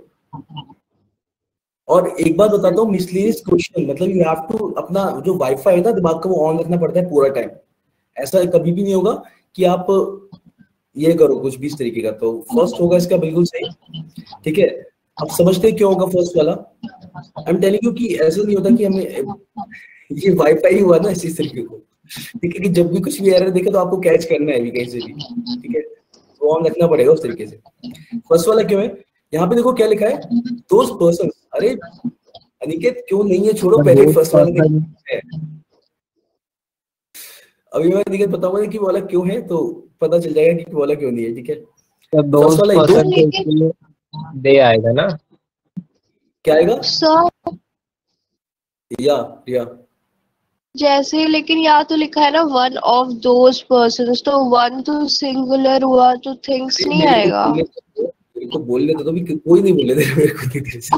और एक बात बताता हूँ, मिसलीनियस क्वेश्चन मतलब यू हैव टू अपना जो वाईफाई है ना दिमाग का वो ऑन रखना पड़ता है पूरा टाइम। ऐसा कभी भी नहीं होगा कि आप ये करो कुछ भी इस तरीके का। तो फर्स्ट होगा इसका बिल्कुल सही, ठीक है। अब समझते क्यों होगा फर्स्ट वाला। आई एम टेलिंग यू कि ऐसा नहीं होता कि हमें ये वाईफाई हुआ ना इसी तरीके को, ठीक है, कि जब भी कुछ भी एरर देखे तो आपको कैच करना है भी कहीं से भी, ठीक है, तो ऑन रखना पड़ेगा उस तरीके से। फर्स्ट वाला क्यों है, यहाँ पे देखो क्या लिखा है, दोस पर्सन। अरे अनिकेत क्यों नहीं है, छोड़ो पहले फर्स्ट वाला है। अभी मैं अनिकेत बताऊंगा कि वाला क्यों है तो पता चल जाएगा कि वाला क्यों नहीं है, ठीक है। फर्स्ट वाला दे आएगा ना, क्या आएगा सर या जैसे, लेकिन यहाँ तो लिखा है ना वन ऑफ दोज पर्सन्स, तो वन तो सिंगुलर हुआ तो थिंग्स नहीं आएगा। मेरे को बोलने तो भी कोई नहीं बोले थे मेरे को धीरे से।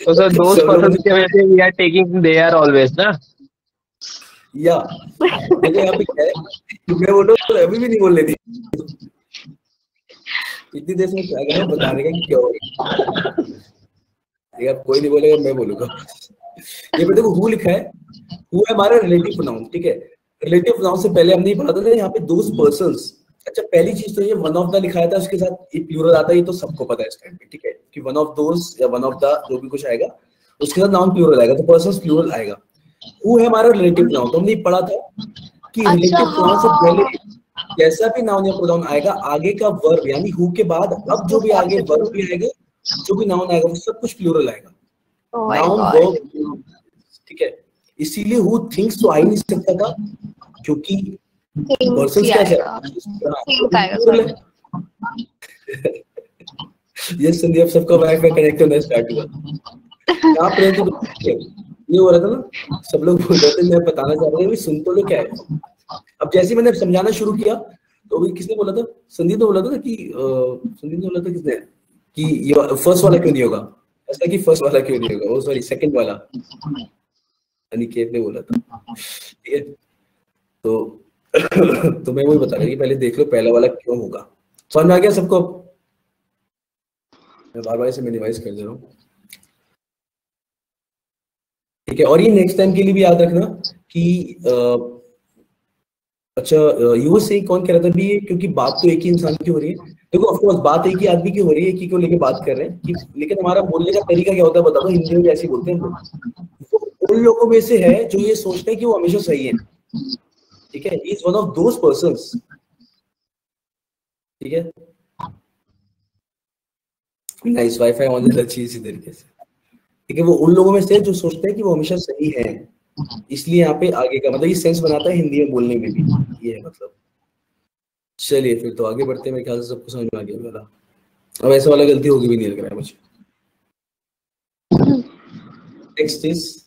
तो सर दोस्त पर्सन की वजह से we are taking they are always ना। या देखो यहाँ पे क्या है, मैं बोलो तो अभी भी नहीं बोल रही थी, इतनी देर से क्या कर बताने का कि क्या हो रहा है। कोई नहीं बोलेगा, मैं बोलूंगा। ये पे देखो हु लिखा है, हु है हमारा रिलेटिव प्रोनाउन, ठीक है। रिलेटिव प्रोनाउन से पहले हमने पढ़ा था यहाँ पे दोस पर्सन्स। अच्छा पहली चीज तो ये वन ऑफ द लिखाया था, उसके साथ ये प्लूरल आता है, ये तो सबको पता है इस टाइम पे, ठीक है, कि वन ऑफ दोस या वन ऑफ द जो भी कुछ आएगा उसके साथ नाउन प्लूरल आएगा, तो पर्सन्स प्लूरल आएगा। हु है हमारा रिलेटिव प्रोनाउन, तो हमने पढ़ा था कि रिलेटिव प्रोनाउन से पहले जैसा भी नाउन या प्रोनाउन आएगा आगे का वर्ब यानी हु के बाद अब जो भी आगे वर्ब भी आएगा, जो भी नाउन आएगा वो सब कुछ प्लूरल आएगा, नाउन वर्ब, ठीक है। इसीलिए हु थिंक्स तो आ ही नहीं सकता था क्योंकि पर्सन ही क्या आएगा, think आएगा, sorry. ये संदीप सबका वाईफाई कनेक्ट होना स्टार्ट हुआ यहाँ पर। तो ये हो रहा था ना, सब लोग बोल रहे थे, मैं बताना चाह रहा था सुन तो लो क्या है। अब जैसे मैंने समझाना शुरू किया तो अभी किसने बोला था, संदीप ने बोला था कि संदीप ने बोला था किसने कि ये फर्स्ट वाला क्यों नहीं होगा, ऐसा कि फर्स्ट वाला क्यों नहीं होगा, वो सॉरी सेकंड वाला अनिकेत ने बोला था, ठीक है। तो मैं वही बता रहा कि पहले देख लो पहला वाला क्यों होगा। समझ में आ गया सबको? मैं बार बार इसे मिनिमाइज कर दे रहा हूँ, ठीक है। और ये नेक्स्ट टाइम के लिए भी याद रखना कि अच्छा यू से कौन कह रहा था भी, क्योंकि बात तो एक ही इंसान की हो रही है। देखो ऑफ कोर्स बात एक ही आदमी की हो रही है, एक ही को लेके बात कर रहे हैं कि, लेकिन हमारा बोलने का तरीका क्या होता है बता दो। हिंदी में ऐसे बोलते हैं हम लोग। उन लोगों में से है जो ये सोचते हैं कि वो हमेशा सही है, ठीक है। Is one of those persons, ठीक है। नाइस, वाईफाई ऑन रहना चाहिए इसी तरीके से, ठीक है। वो उन लोगों में से जो सोचते हैं कि वो हमेशा सही है, इसलिए यहाँ पे आगे का मतलब ये सेंस बनाता है हिंदी में बोलने में भी, ये है मतलब। चलिए फिर तो आगे बढ़ते हैं, मेरे ख्याल से सबको समझ में आ गया वाला। अब ऐसा वाला गलती होगी भी नहीं लग रहा है मुझे। Next is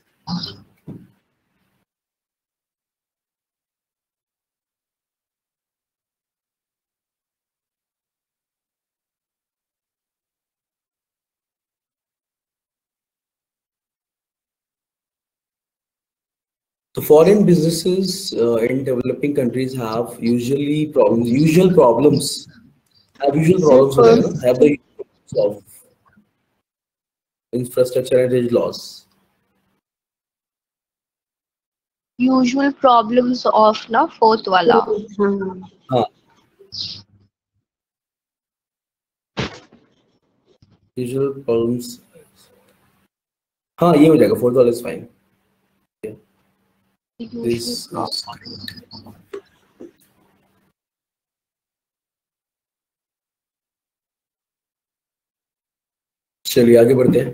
so foreign businesses in developing countries have usual problems have the issues of infrastructure and laws. Usual problems of ना fourth वाला. हाँ, usual problems, हाँ ये हो जाएगा, फोर्थ वाला इज फाइन। चलिए आगे बढ़ते हैं।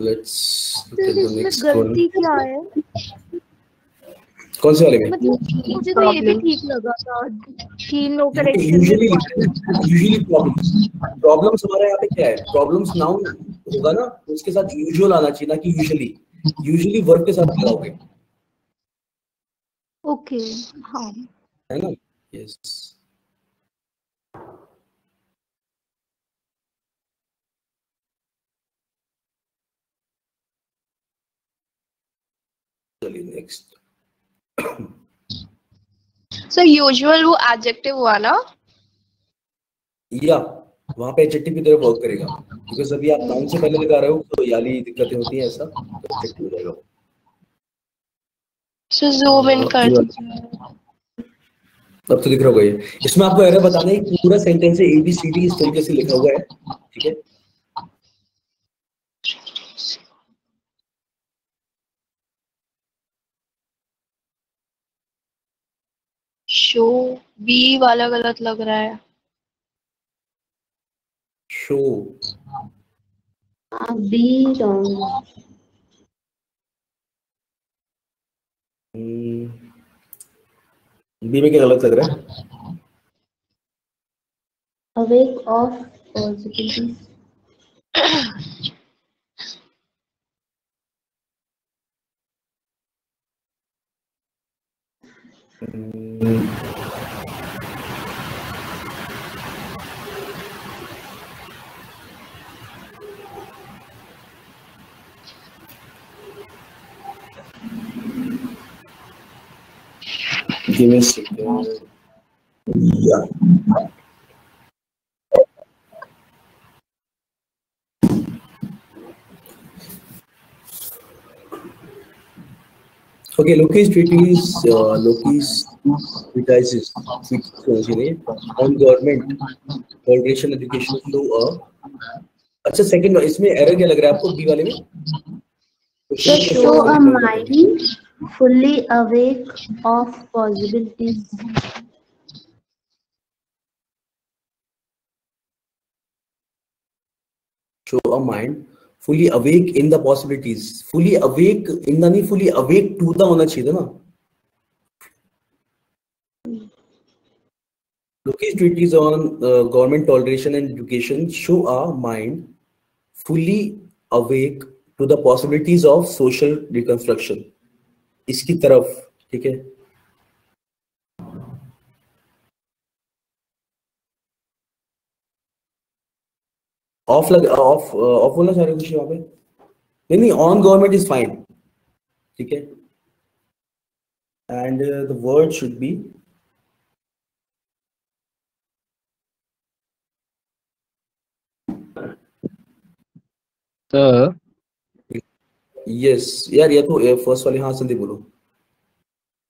Let's look at the next one. गलती क्या है? कौन से वाले में? मतलब मुझे तो ये भी ठीक लगा था कि नो करेक्शन। यूजुअली प्रॉब्लम्स हमारा यहाँ पे क्या है, प्रॉब्लम्स नाउन होगा ना, उसके साथ यूजुअल आना चाहिए ना कि यूजुअली वर्ब के साथ लगाओगे, ओके हाँ है ना। यस चलिए नेक्स्ट। So usual वो adjective हुआ ना? या वहां पे एडजेक्टिव की तरह वर्क करेगा, बिकॉज़ अभी आप नाउन से पहले लगा रहे हो तो याली दिक्कतें होती हैं, ऐसा एडजेक्टिव हो जाएगा। So zoom in कर। अब तो दिख रहा होगा ये। इसमें आपको एरर बताना है, पूरा सेंटेंस है ABCD इस तरीके से लिखा हुआ है, ठीक है। शो बी वाला गलत लग रहा है। Show be wrong. बी में क्या गलत लग रहा है? Awake of possibilities. Give me a second. Yeah. Okay, Loki's treatise on government collaboration education through a। अच्छा सेकंड इसमें एरर क्या लग रहा है आपको बी वाले में? Show a mind fully awake of possibilities. Show a mind fully awake in the possibilities. fully awake in the नहीं fully awake to the होना चाहिए था ना, Loki's treatise on government toleration and education show our mind fully awake to the possibilities of social reconstruction. इसकी तरफ, ठीक है. Of बोलना चाह रहे कुछ वहां पे? नहीं, ऑन गवर्नमेंट इज फाइन, ठीक है. And the word should be yes यार, ये तो फर्स्ट वाले. हाँ संदीप बोलो.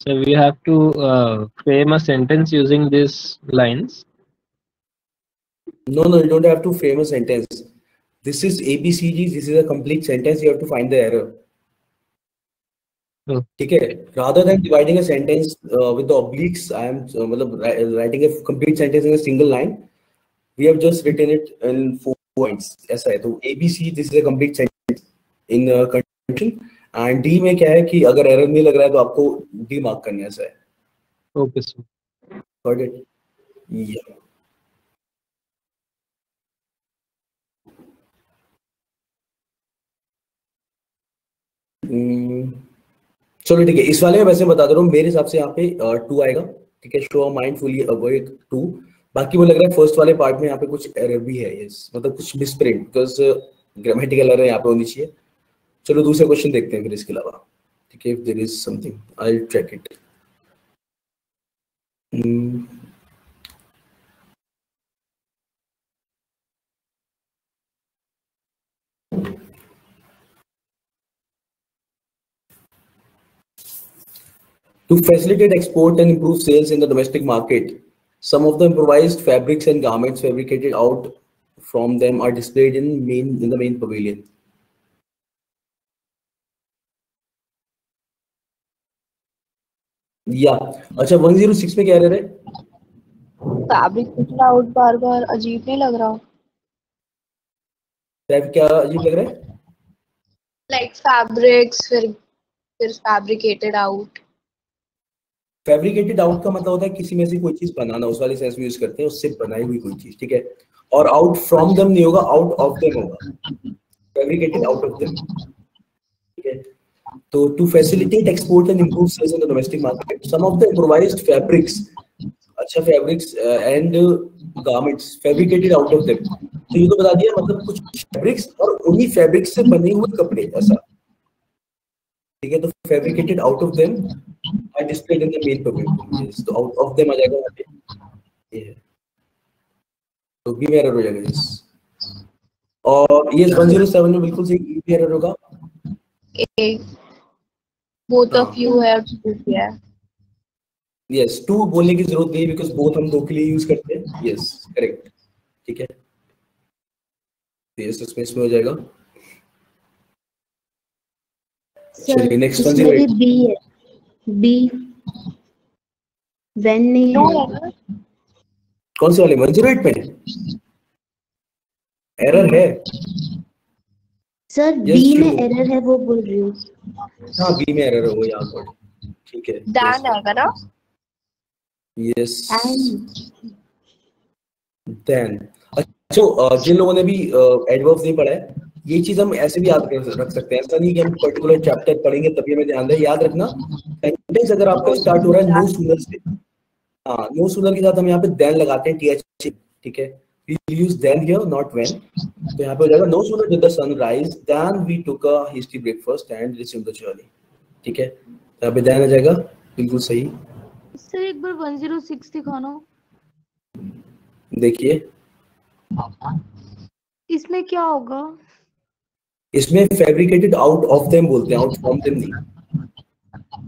So we have to frame a sentence using these lines. No, you don't have to frame a sentence. This is ABCD. This is a complete sentence. You have to find the error. ठीक है. Rather than dividing a sentence with the obliques, I am writing a complete sentence in a single line. We have just written it in 4 points. ऐसा है. तो ABC, this is a complete sentence in conjunction. And D में क्या है कि अगर error नहीं लग रहा है तो आपको D मार्क करना है. ऐसा है. Okay, sir. Got it? Yeah. चलो ठीक है. इस वाले में वैसे बता दे रहा हूँ, मेरे हिसाब से यहाँ पे 2 आएगा, ठीक है. Show mind fully awake 2. बाकी वो लग रहा है फर्स्ट वाले पार्ट में यहाँ पे कुछ एरर भी है. यस, मतलब कुछ मिसप्रिंट, बिकॉज ग्रामेटिकल एरर यहाँ पे होनी चाहिए. चलो दूसरा क्वेश्चन देखते हैं फिर इसके अलावा, ठीक है. If there is something I will check it. To facilitate export and improve sales in the domestic market, some of the improvised fabrics and garments fabricated out from them are displayed in the main pavilion. या अच्छा, 106 में क्या error है? Fabric out बार अजीब नहीं लग रहा? क्या अजीब लग रहा है? लाइक फैब्रिक्स फिर फैब्रिकेटेड आउट. फैब्रिकेटेड आउट का मतलब होता है किसी में से कोई चीज बनाना, उस वाले सेंस में यूज करते हैं, उससे बनाई हुई कोई चीज, ठीक है. और आउट फ्रॉम देम नहीं होगा, आउट ऑफ देम होगा. फैब्रिकेटेड आउट ऑफ देम, ठीक है. तो to facilitate export and improve sales in the domestic market, some of the improvised fabrics, अच्छा fabrics and garments fabricated out of them. तो ये तो बता दिया, मतलब कुछ फैब्रिक्स और उन्हीं फैब्रिक्स से बने हुए कपड़े, ऐसा, ठीक है. तो fabricated out of them are displayed in the main pavilion. Yes, तो out of them आ जाएगा वहाँ पे. ये तो B में एरर हो जाएगा. yes. और ये 107 में बिल्कुल सही E में एरर होगा. both of you have to do that. yes, 2 बोलने की जरूरत नहीं, because both हम 2 के लिए यूज करते हैं. yes, correct, ठीक है. yes, इसमें हो जाएगा. चलिए नेक्स्ट 108. B है. B when नहीं है. कौन से वाले? 108 में एरर है सर. B में एरर है, वो बोल रही हूँ. हाँ, B में एरर है वो यहाँ पर, ठीक है. Dan आएगा ना? Yes, then. अच्छा, जिन लोगों ने भी एडवर्ब्स नहीं पढ़ा है, ये चीज हम ऐसे भी याद रख सकते हैं. ऐसा नहीं कि हम पर्टिकुलर चैप्टर पढ़ेंगे तभी हमें ध्यान रहे. याद रखना, सेंटेंस अगर आपका स्टार्ट हो रहा है नो सूनर से, हाँ, नो सूनर के साथ हम यहाँ पे देन लगाते हैं, TH, ठीक है. we use then here, not when. तो यहाँ पे हो जाएगा no sooner did the sun rise than we took a hasty breakfast and resumed the journey, ठीक है. यहाँ पे then आ जाएगा, बिल्कुल सही. सर एक बार 106 दिखाना. देखिए इसमें क्या होगा? इसमें फैब्रिकेटेड आउट ऑफ देम बोलते हैं, आउट फ्रॉम देम नहीं,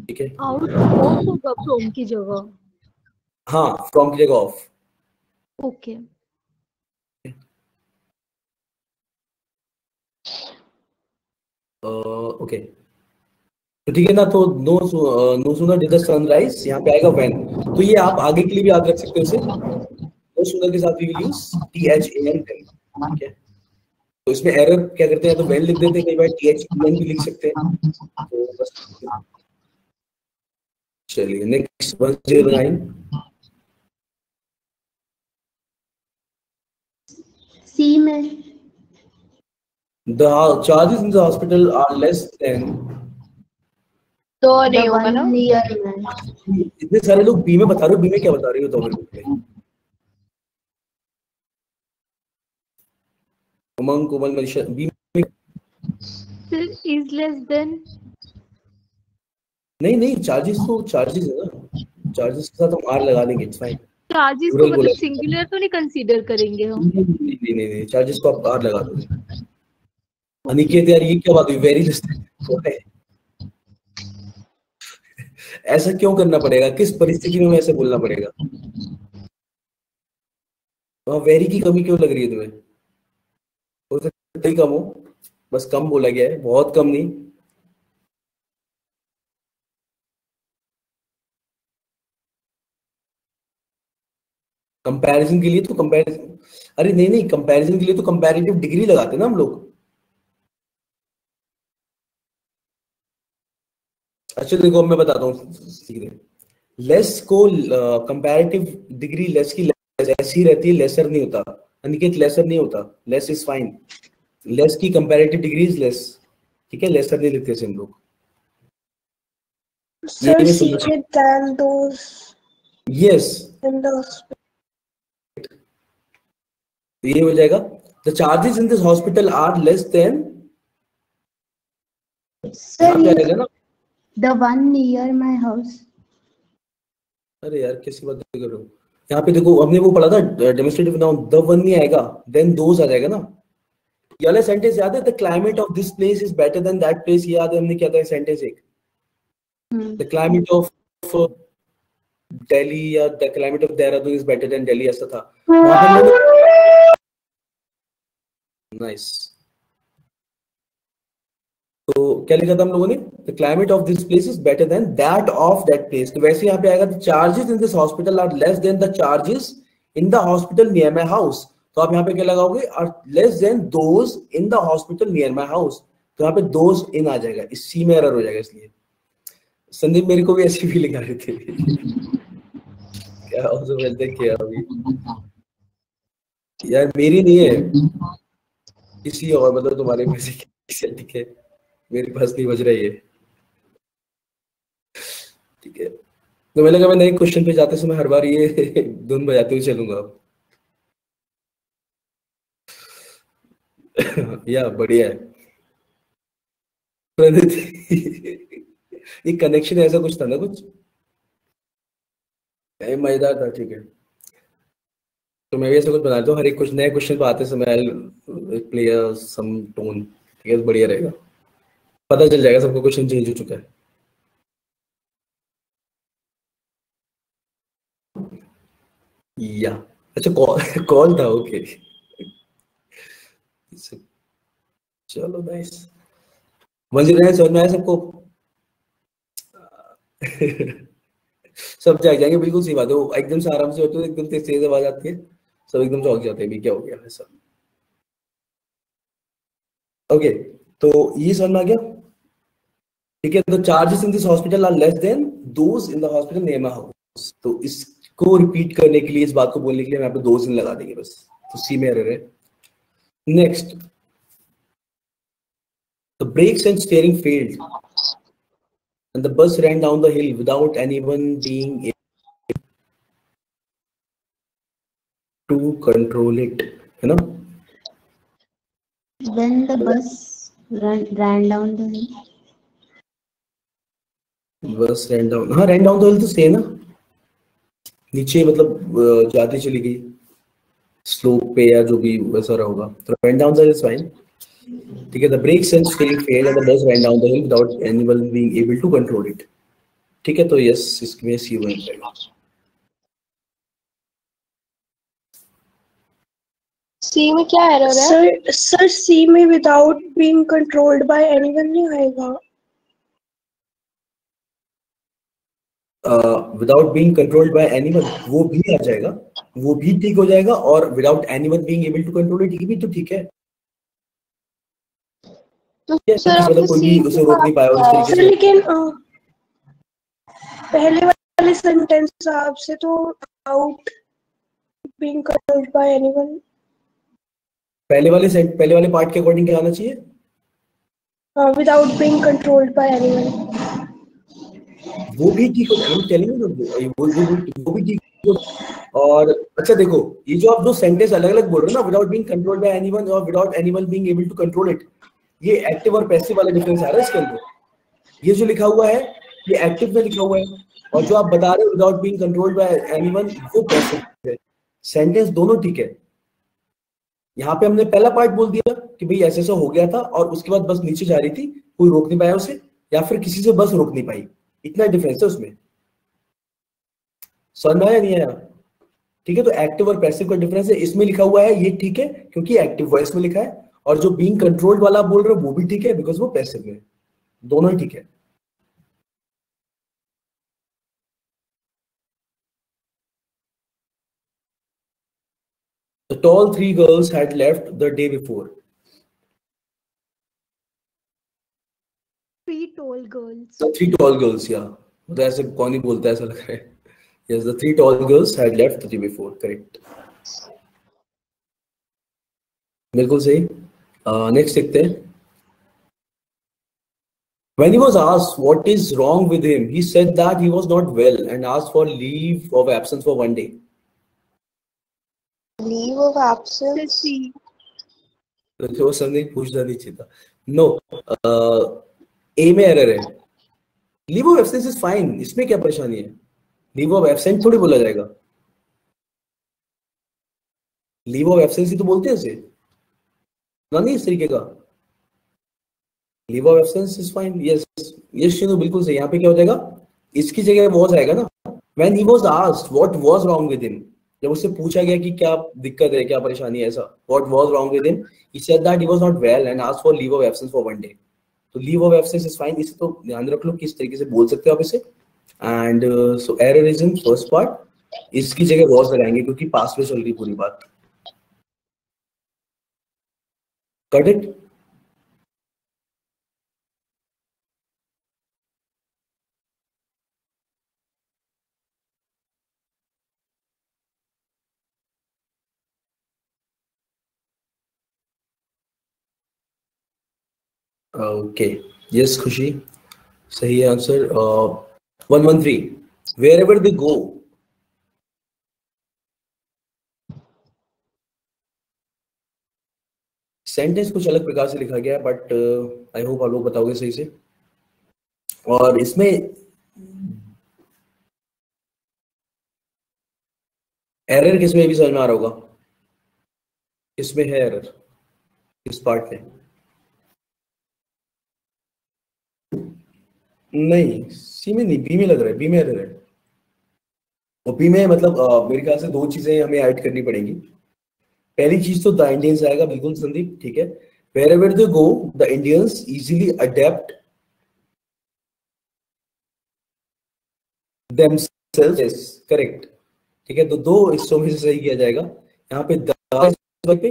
ठीक है. आउट ऑफ होगा फ्रॉम की जगह. हाँ, फ्रॉम की जगह ऑफ. ओके. ओके, तो ठीक है ना. तो no sooner did the sunrise, यहाँ पे आएगा व्हेन. तो ये आप आगे के लिए भी याद रख सकते हो इसे. नो सूनर के साथ वी विल यूज THAN, ठीक है. तो इसमें एरर क्या करते हैं, तो व्हेन लिख देते हैं, कई बार THAN भी लिख सकते हैं. तो बस चलिए नेक्स्ट 109. सी में The charges in the hospital are less than. तो द नहीं होगा ना। वन ईयर में। इतने सारे लोग बी में बता रहे हो, बी में क्या बता रही हो तो मेरे को पहले। उमंग कोमल मनीषा बी में। Is less than. नहीं चार्जेस तो चार्जेस है ना, चार्जेस के साथ हम आर लगा देंगे, इट्स फाइन। चार्जेस को मतलब सिंगुलर तो नहीं कंसीडर करेंगे हम। नहीं चार्जेस को आप आर लगा दोगे। अनिकेत यार ये क्या बात हुई, वेरी लेस ऐसा क्यों करना पड़ेगा, किस परिस्थिति में ऐसे बोलना पड़ेगा? वहां वेरी की कमी क्यों लग रही है तुम्हें? हो सकता ही कम हो, बस कम बोला गया है, बहुत कम नहीं। कंपैरिजन के लिए तो कंपैरिजन, अरे नहीं कंपैरिजन के लिए तो कंपैरेटिव डिग्री लगाते ना हम लोग। अच्छा देखो मैं बताता हूँ सीधे, लेस को कंपैरेटिव डिग्री लेस की ऐसी रहती है, लेसर नहीं होता। अनिकेत लेसर नहीं होता, लेस इज फाइन। लेस की कंपैरेटिव डिग्री इज लेस, ठीक है, लेसर नहीं लिखते हम लोग। Sir, see it than those yes in the ये हो जाएगा, the charges in this hospital are less than. Sir क्या रहेगा ना, the one near my house. अरे यार कैसी बात कर रहे हो, यहाँ पे देखो हमने वो पढ़ा था डेमोन्स्ट्रेटिव नाउन, द वन नहीं आएगा, देन दोज आ जाएगा ना। ये वाला सेंटेंस याद है, the climate of this place is better than that place, याद है हमने क्या था सेंटेंस एक, द क्लाइमेट ऑफ दिल्ली या the climate of Dehradun is better then Delhi, ऐसा था। नाइस, तो क्या लिखा था हम लोगों ने, the climate of this place is better than that of that place. तो वैसे यहाँ पे आएगा, the charges in this hospital are less than the charges in the hospital near my house. तो आप यहाँ पे क्या लगाओगे, are less than those in the hospital near my house. तो यहाँ पे दोज इन आ जाएगा, इस सी में एरर हो जाएगा इसलिए। संदीप मेरे को भी ऐसी फीलिंग आ रही थी क्या also मिलते क्या अभी यार, मेरी नहीं है किसी और, मतलब तुम्हारे में से किसी ठीक है, मेरे पास नहीं बज रही है, ठीक है। तो मैंने कहा मैं नए क्वेश्चन पे जाते समय हर बार ये धुन बजाते हुए चलूंगा या बढ़िया है। ये कनेक्शन ऐसा कुछ था ना, कुछ मजेदार था, ठीक है। तो मैं भी ऐसा कुछ बना देता हूँ, हर एक कुछ नए क्वेश्चन पे आते समय प्ले सम टोन, ठीक है, तो बढ़िया रहेगा, पता चल जाएगा सबको क्वेश्चन चेंज हो चुका है। या अच्छा कॉल था, ओके चलो नाइस, समझ रहे हैं, समझ में आया सबको? सब जाग जाएंगे, बिल्कुल सही बात है, वो एकदम से आराम से होते हैं, एकदम तेज आवाज आती है, सब एकदम चौंक जाते हैं भी क्या हो गया ऐसा। ओके, तो ये समझ में आ गया, ठीक है। तो charges in this hospital are less than those in the hospital near my house. तो इसको रिपीट करने के लिए, इस बात को बोलने के लिए हम यहाँ पे दोज इन लगा देंगे बस, तो सी में एरर है। Next, the brakes and steering failed and the bus ran down the hill without anyone being able to control it, है ना? When the bus ran down the hill. Bus ran down, हाँ ran down the hill तो सही है ना, नीचे मतलब जाती चली गई स्लोप पे या जो भी वैसा रहा होगा, तो ran down the hill is fine, ठीक है। The brakes and steering failed and the bus ran down the hill without anyone being able to control it, ठीक है। तो यस, इसमें सी वन रहेगा। सी में क्या एरर है? सर सी में without being controlled by anyone नहीं आएगा। Without being controlled by anyone वो भी आ जाएगा, वो भी ठीक हो जाएगा, और without anyone being able to control it भी तो ठीक है। तो मतलब कोई भी उसे रोक नहीं पाया उस तरीके से। लेकिन पहले वाले सेंटेंस आपसे तो without being controlled by anyone पहले वाले पार्ट के अकॉर्डिंग क्या आना चाहिए? Without being controlled by anyone. वो भी ठीक होता है, टेलिंग यू वो भी ठीक होता। और अच्छा देखो, ये जो आप दो सेंटेंस अलग अलग बोल रहे हो ना, without being controlled by anyone और without anyone being able to control it, ये एक्टिव और पैसिव वाला डिफरेंस आ रहा है इसके अंदर। ये जो लिखा हुआ है ये एक्टिव में लिखा हुआ है, और जो आप बता रहे हो without being controlled by anyone वो पैसिव है। सेंटेंस दोनों ठीक है। यहाँ पे हमने पहला पार्ट बोल दिया कि भाई ऐसा हो गया था और उसके बाद बस नीचे जा रही थी, कोई रोक नहीं पाया उसे, या फिर किसी से बस रोक नहीं पाई, इतना डिफरेंस है उसमें। समझ में आया नहीं आया? ठीक है, तो एक्टिव और पैसिव का डिफरेंस है, इसमें लिखा हुआ है ये ठीक है क्योंकि एक्टिव वॉइस में लिखा है, और जो बीइंग कंट्रोल्ड वाला बोल रहे हो वो भी ठीक है बिकॉज वो पैसिव में, दोनों ही ठीक है। The tall three girls had left the day before. Three tall girls. The three tall girls, yeah. तो ऐसे कौन ही बोलता है, ऐसा लग रहा है। Yes, the three tall girls had left the day before. Correct. बिल्कुल सही। Next देखते हैं। When he was asked what is wrong with him, he said that he was not well and asked for leave of absence for 1 day. Leave of absence. तो something पूछना नहीं चाहिए था। No, A में error है। Leave of absence is fine, इसमें क्या परेशानी है? लीव ऑफ एब्सेंट थोड़ी बोला जाएगा, लीव ऑफ एब्सेंस ही तो बोलते हैं इसे ना, नहीं इस तरीके का। Leave of absence is fine. Yes yes Sheenu बिल्कुल सही। यहाँ पे क्या हो जाएगा, इसकी जगह वॉज आएगा ना। When he was asked what was wrong with him, जब उससे पूछा गया कि क्या दिक्कत है, क्या परेशानी है, ऐसा what was wrong with him, he said that he was not well and asked for leave of absence for 1 day. तो leave of absence is fine, इसे तो ध्यान रख लो किस तरीके से बोल सकते हो आप इसे। And so error is in first part, इसकी जगह वॉज लगाएंगे क्योंकि पास में चल रही पूरी बात। Got it? ओके, यस खुशी सही है answer. 113, wherever they go, sentence कुछ अलग प्रकार से लिखा गया है बट आई होप आप लोग बताओगे सही से। और इसमें एरर किसमें भी समझ में आ रहा होगा, इसमें है एरर इस पार्ट में। नहीं सी में नहीं, बी में लग रहा है, बी में एरर है। और बी में मतलब मेरे ख्याल से दो चीजें हमें ऐड करनी पड़ेंगी। पहली चीज तो द इंडियंस आएगा, बिल्कुल संदीप ठीक है। Wherever they go, the Indians easily adapt themselves. Yes, correct. ठीक है, तो दो हिस्सों में से सही किया जाएगा। यहाँ पे the पे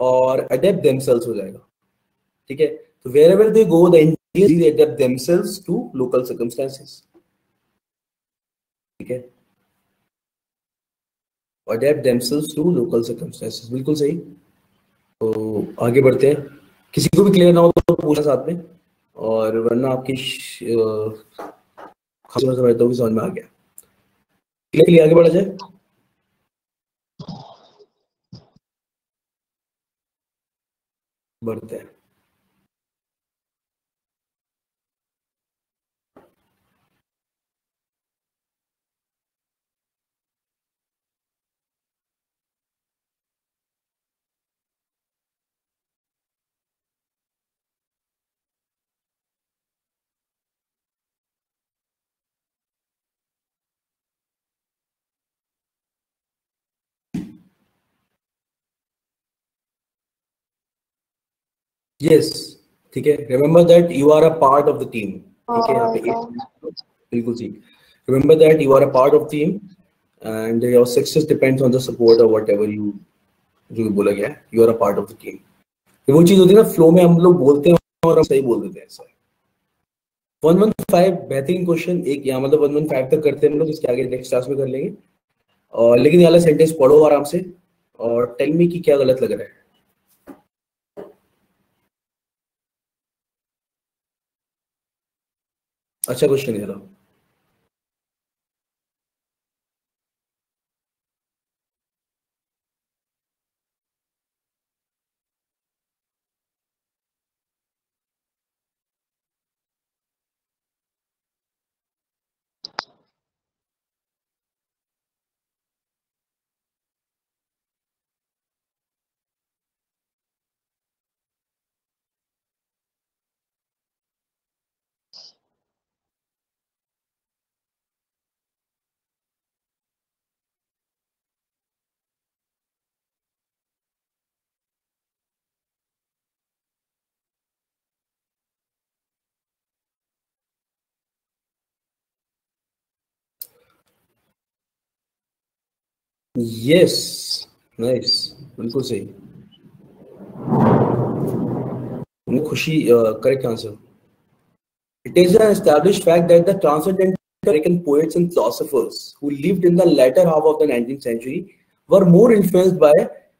और adapt themselves हो जाएगा। ठीक है, तो wherever they go, the Indians easily adapt themselves to local circumstances. ठीक है, adapt themselves to local circumstances, बिल्कुल सही। तो आगे बढ़ते हैं, किसी को भी क्लियर ना हो तो पूछना साथ में, और वरना आपकी खास समझता हूँ कि समझ में आ गया। क्लियर, आगे बढ़ा जाए। बढ़ते हैं। यस ठीक है, remember that you are a part of the team. ठीक है, यहाँ पे बिल्कुल ठीक, remember that you are a part of team and your success depends on the support और व्हाटएवर यू, जो बोला गया है, you are a part of the team. वो चीज होती है ना, फ्लो में हम लोग बोलते हैं और हम सही बोल देते हैं। ऐसा 115 बेहतरीन क्वेश्चन, एक यहाँ मतलब 115 तक करते हैं हम लोग, इसके आगे नेक्स्ट क्लास में कर लेंगे। और लेकिन ये वाला सेंटेंस पढ़ो आराम से और टेल मी कि क्या गलत लग रहा है। अच्छा क्वेश्चन है। यस, नाइस, बिल्कुल सही। खुशी, correct answer. It is an established fact that the transcendental American poets and philosophers who lived in the latter half of the 19th century were more influenced by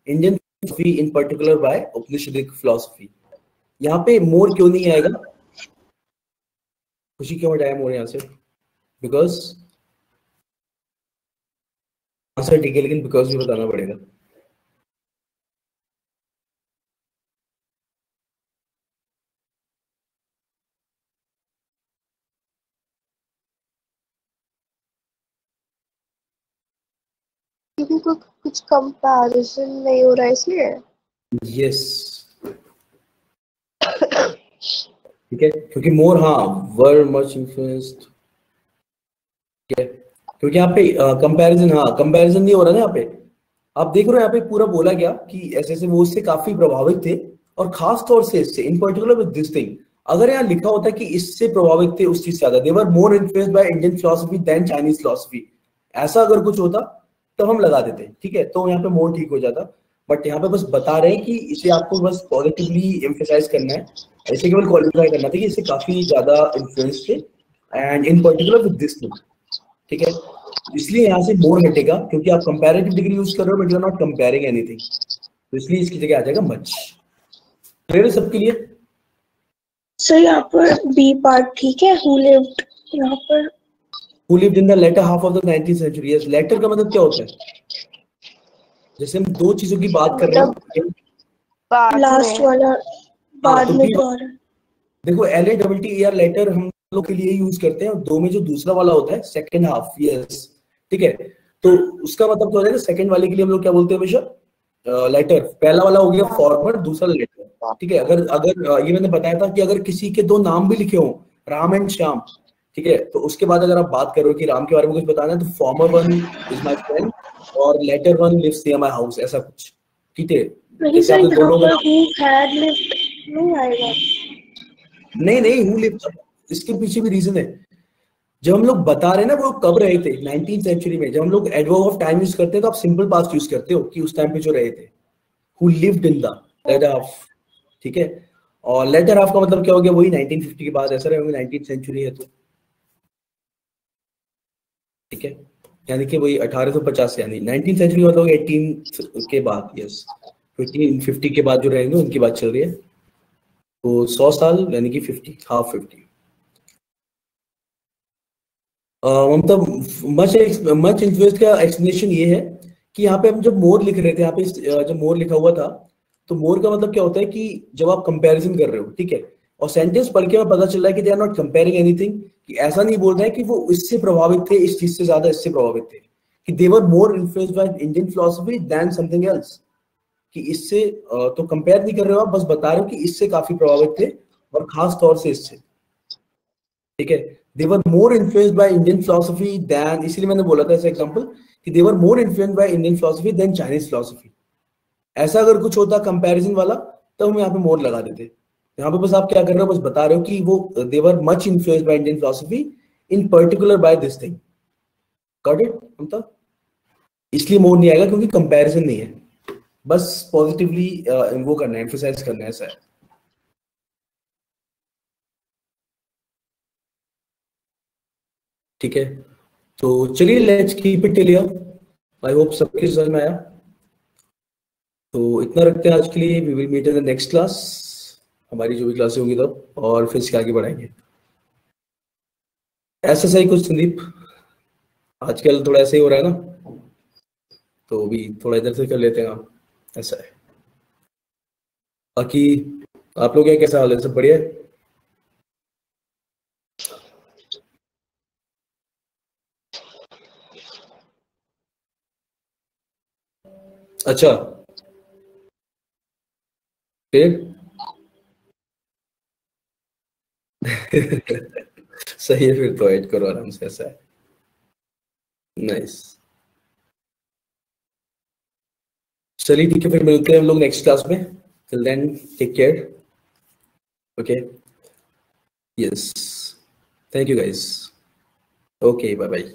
Indian philosophy, in particular by Upanishadic philosophy. यहाँ पे more क्यों नहीं आएगा? खुशी क्यों हटाया more यहाँ से? Because आंसर ठीक है, लेकिन because भी बताना पड़ेगा। क्योंकि कुछ कंपैरिजन नहीं हो रहा है इसलिए। यस, ठीक है, क्योंकि मोर, हाँ, वर मच इन्फ्लुएंस्ड, ठीक है, क्योंकि यहाँ पे कंपैरिजन, हाँ, कंपैरिजन नहीं हो रहा ना यहाँ पे। आप देख रहे हो यहाँ पे पूरा बोला गया कि ऐसे वो उससे काफी प्रभावित थे, और खास तौर से इससे, इन पर्टिकुलर विद दिस थिंग। अगर यहाँ लिखा होता कि इससे प्रभावित थे उस चीज से ज्यादा, they were more influenced by Indian philosophy than Chinese philosophy, ऐसा अगर कुछ होता तब हम लगा देते, ठीक है, तो यहाँ पे मोर ठीक हो जाता। बट यहाँ पे बस बता रहे हैं कि इसे आपको बस पॉजिटिवली एम्फेसाइज करना है, इसे केवल क्वालिफाई करना था कि इससे काफी ज्यादा इन्फ्लुएंस थे, and in particular with this thing, ठीक है। इसलिए यहाँ से मोर हटेगा, क्योंकि आप कंपैरेटिव डिग्री यूज कर रहे हो but you are not comparing anything, तो इसलिए इसकी जगह आ जाएगा मच। क्लियर है सबके लिए? सर यहाँ पर बी पार्ट ठीक है, हु लिव्ड, यहाँ पर Who lived in the latter half of the 19th century? Yes, latter का मतलब क्या होता है? जैसे हम दो चीजों की बात कर रहे हैं, लास्ट वाला बाद में तो आ रहा है। देखो LATTER लेटर हम लोग के लिए यूज करते हैं, दो में जो दूसरा वाला होता है सेकंड हाफ, यस, ठीक है, तो उसका मतलब क्या हो जाएगा, सेकंड वाले के लिए हम लोग क्या बोलते हैं हमेशा? लेटर। पहला वाला हो गया फॉर्मर, दूसरा लेटर, ठीक है। अगर अगर ये मैंने बताया था कि अगर किसी के दो नाम भी लिखे हो, राम एंड श्याम, ठीक है, तो उसके बाद अगर आप बात करो कि राम के बारे में कुछ बताना है, तो former one is my friend और latter one lives near my house, ऐसा कुछ, ठीक है। नहीं सर, यहाँ पर who had lived नहीं आएगा। नहीं, who lived, इसके पीछे भी रीजन है। जब हम लोग बता रहे हैं ना वो कब रहे थे 19th सेंचुरी में, जब हम लोग एडवर्ब ऑफ टाइम यूज करते हैं तो आप सिंपल पास्ट यूज करते हो कि उस टाइम पे जो रहे थे, who lived in the latter half, ठीक है। और लेटर हाफ का मतलब क्या हो गया, वही 1950 के बाद, ऐसा रहे होंगे 19th सेंचुरी है तो, ठीक है, यानी कि वही 1850, यानी 19th सेंचुरी मतलब 18 के बाद, यस, 1850 के बाद जो रहेंगे उनकी बात चल रही है, तो 100 साल यानी कि 50, हाफ 50। मतलब मच इन्फ्लुएंस का एक्सप्लेनेशन ये है कि यहाँ पे हम जब मोर लिख रहे थे, यहाँ पे जब मोर लिखा हुआ था, तो मोर का मतलब क्या होता है कि जब आप कंपैरिजन कर रहे हो, ठीक है, और सेंटेंस पढ़ के हमें पता चल रहा है कि they are not comparing anything, कि ऐसा नहीं बोल रहे हैं कि वो इससे प्रभावित थे, इस चीज से ज्यादा इससे प्रभावित थे, कि they were more influenced by Indian philosophy than something else, कि इससे तो कंपेयर नहीं कर रहे हो आप, बस बता रहे हो कि इससे काफी प्रभावित थे और खास तौर से इससे, ठीक है। They were more influenced by Indian philosophy than, इसलिए मैंने बोला था ऐसा एग्जांपल कि they were more influenced by Indian philosophy than Chinese philosophy, ऐसा अगर कुछ होता कंपैरिजन वाला तो हम यहाँ पे मोर लगा देते। यहाँ पे बस आप क्या कर रहे हो, बस बता रहे हो कि वो they were much influenced by Indian philosophy in particular by this thing, got it Mamta? इसलिए मोर नहीं आएगा क्योंकि कंपैरिजन नहीं है, बस पॉजिटिवली वो करना है, एम्फसाइज करना है, ऐसा है, ठीक है। तो चलिए let's keep it till here, I hope सबके समझ में आया। तो इतना रखते हैं आज के लिए, we will meet in the next class, हमारी जो भी क्लासें होंगी तब, और फिर इसके आगे बढ़ाएंगे। ऐसा सही कुछ संदीप, आजकल थोड़ा ऐसे ही हो रहा है ना, तो अभी थोड़ा इधर से कर लेते हैं आप, ऐसा है। बाकी आप लोग क्या, कैसा हाल है, सब बढ़िया है? अच्छा फिर सही है, फिर तो ऐड करो आराम से, ऐसा है। नाइस, चलिए ठीक है, फिर मिलते हैं हम लोग नेक्स्ट क्लास में। Till then take care, okay, yes, thank you guys, okay, bye bye.